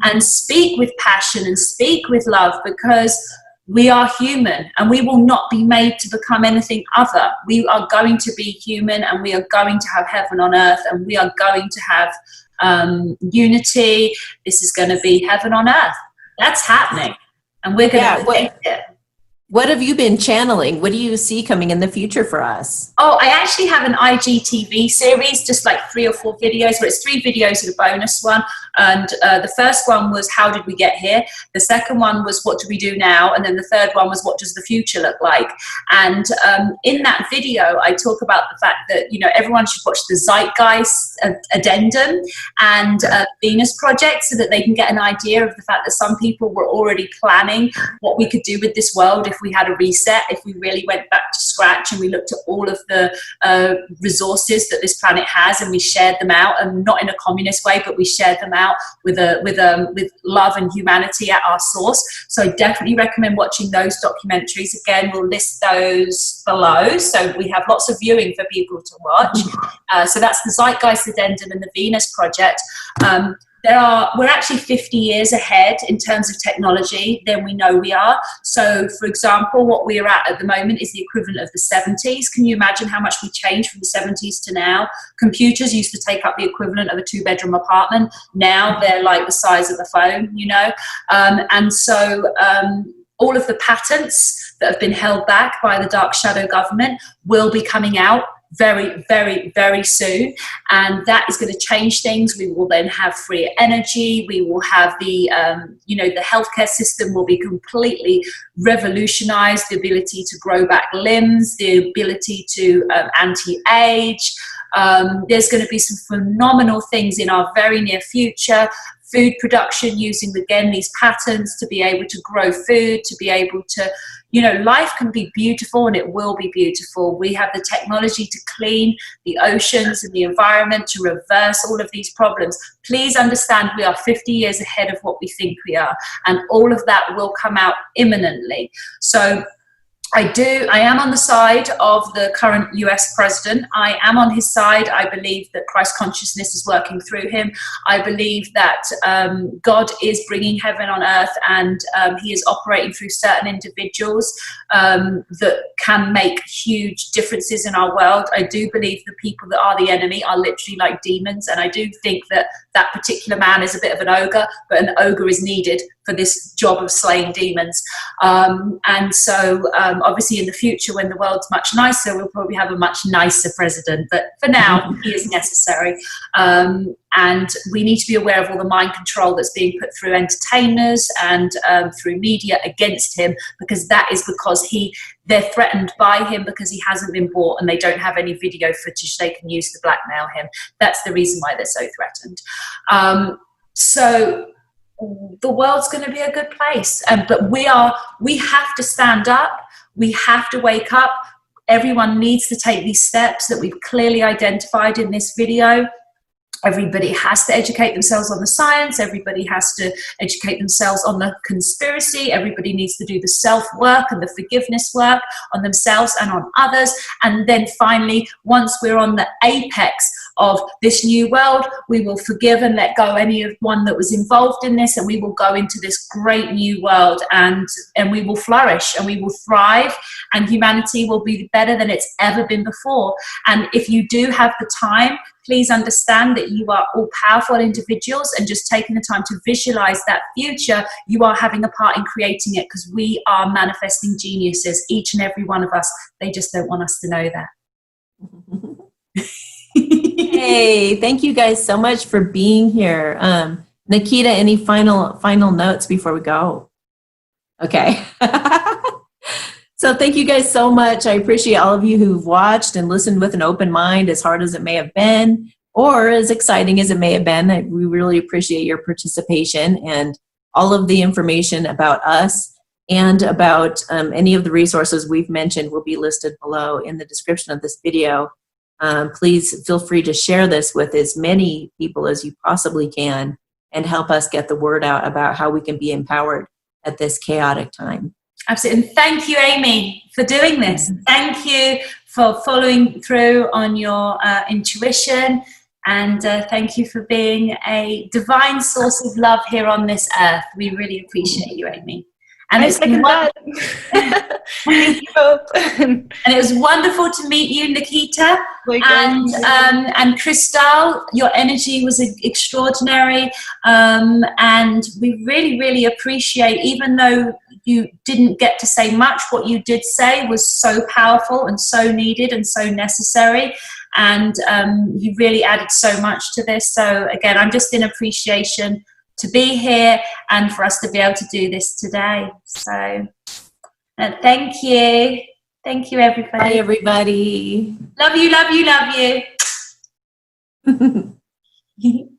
And speak with passion and speak with love, because we are human, and we will not be made to become anything other. We are going to be human, and we are going to have heaven on earth, and we are going to have unity. This is going to be heaven on earth. That's happening, and we're going to take it. What have you been channeling? What do you see coming in the future for us? Oh, I actually have an IGTV series, just like 3 or 4 videos, but it's 3 videos and a bonus one. And the first one was, how did we get here? The second one was, what do we do now? And then the third one was, what does the future look like? And in that video, I talk about the fact that, everyone should watch the Zeitgeist Addendum and Venus Project, so that they can get an idea of the fact that some people were already planning what we could do with this world if we had a reset, if we really went back to scratch and we looked at all of the resources that this planet has and we shared them out, and not in a communist way, but we shared them out with love and humanity at our source. So I definitely recommend watching those documentaries. Again, we'll list those below, so we have lots of viewing for people to watch. So that's the Zeitgeist Addendum and the Venus Project. We're actually 50 years ahead in terms of technology than we know we are. So, for example, what we are at the moment is the equivalent of the 70s. Can you imagine how much we changed from the 70s to now? Computers used to take up the equivalent of a 2-bedroom apartment. Now they're like the size of a phone, you know? All of the patents that have been held back by the dark shadow government will be coming out very, very, very soon, and that is going to change things. We will then have free energy. We will have the healthcare system will be completely revolutionized. The ability to grow back limbs, the ability to anti-age. There's going to be some phenomenal things in our very near future. Food production using, again, these patterns to be able to grow food, to be able to, life can be beautiful, and it will be beautiful. We have the technology to clean the oceans and the environment, to reverse all of these problems. Please understand, we are 50 years ahead of what we think we are, and all of that will come out imminently. So I am on the side of the current US president. I am on his side. I believe that Christ consciousness is working through him. I believe that God is bringing heaven on earth, and he is operating through certain individuals that can make huge differences in our world. I do believe the people that are the enemy are literally like demons, and I do think that that particular man is a bit of an ogre, but an ogre is needed for this job of slaying demons. Obviously in the future, when the world's much nicer, we'll probably have a much nicer president, but for now he is necessary. And we need to be aware of all the mind control that's being put through entertainers and through media against him, because that is because they're threatened by him because he hasn't been bought and they don't have any video footage they can use to blackmail him. That's the reason why they're so threatened. So the world's going to be a good place, but we have to stand up. We have to wake up. Everyone needs to take these steps that we've clearly identified in this video. Everybody has to educate themselves on the science. Everybody has to educate themselves on the conspiracy. Everybody needs to do the self-work and the forgiveness work on themselves and on others. And then finally, once we're on the apex of this new world, we will forgive and let go anyone that was involved in this, and we will go into this great new world, and we will flourish and we will thrive, and humanity will be better than it's ever been before. And if you do have the time, please understand that you are all powerful individuals, and just taking the time to visualize that future, you are having a part in creating it, because we are manifesting geniuses, each and every one of us. They just don't want us to know that. Hey, thank you guys so much for being here. Nikita, any final notes before we go? Okay. So thank you guys so much. I appreciate all of you who've watched and listened with an open mind, as hard as it may have been, or as exciting as it may have been. We really appreciate your participation, and all of the information about us and about any of the resources we've mentioned will be listed below in the description of this video. Please feel free to share this with as many people as you possibly can, and help us get the word out about how we can be empowered at this chaotic time. Absolutely. And thank you, Amy, for doing this. Thank you for following through on your intuition. And thank you for being a divine source of love here on this earth. We really appreciate you, Amy. And it was wonderful to meet you, Nikita. And Crystal, your energy was extraordinary. And we really, really appreciate, even though you didn't get to say much, what you did say was so powerful and so needed and so necessary. And you really added so much to this. So again, I'm just in appreciation to be here and for us to be able to do this today. So thank you. Thank you, everybody. Bye, everybody. Love you, love you, love you.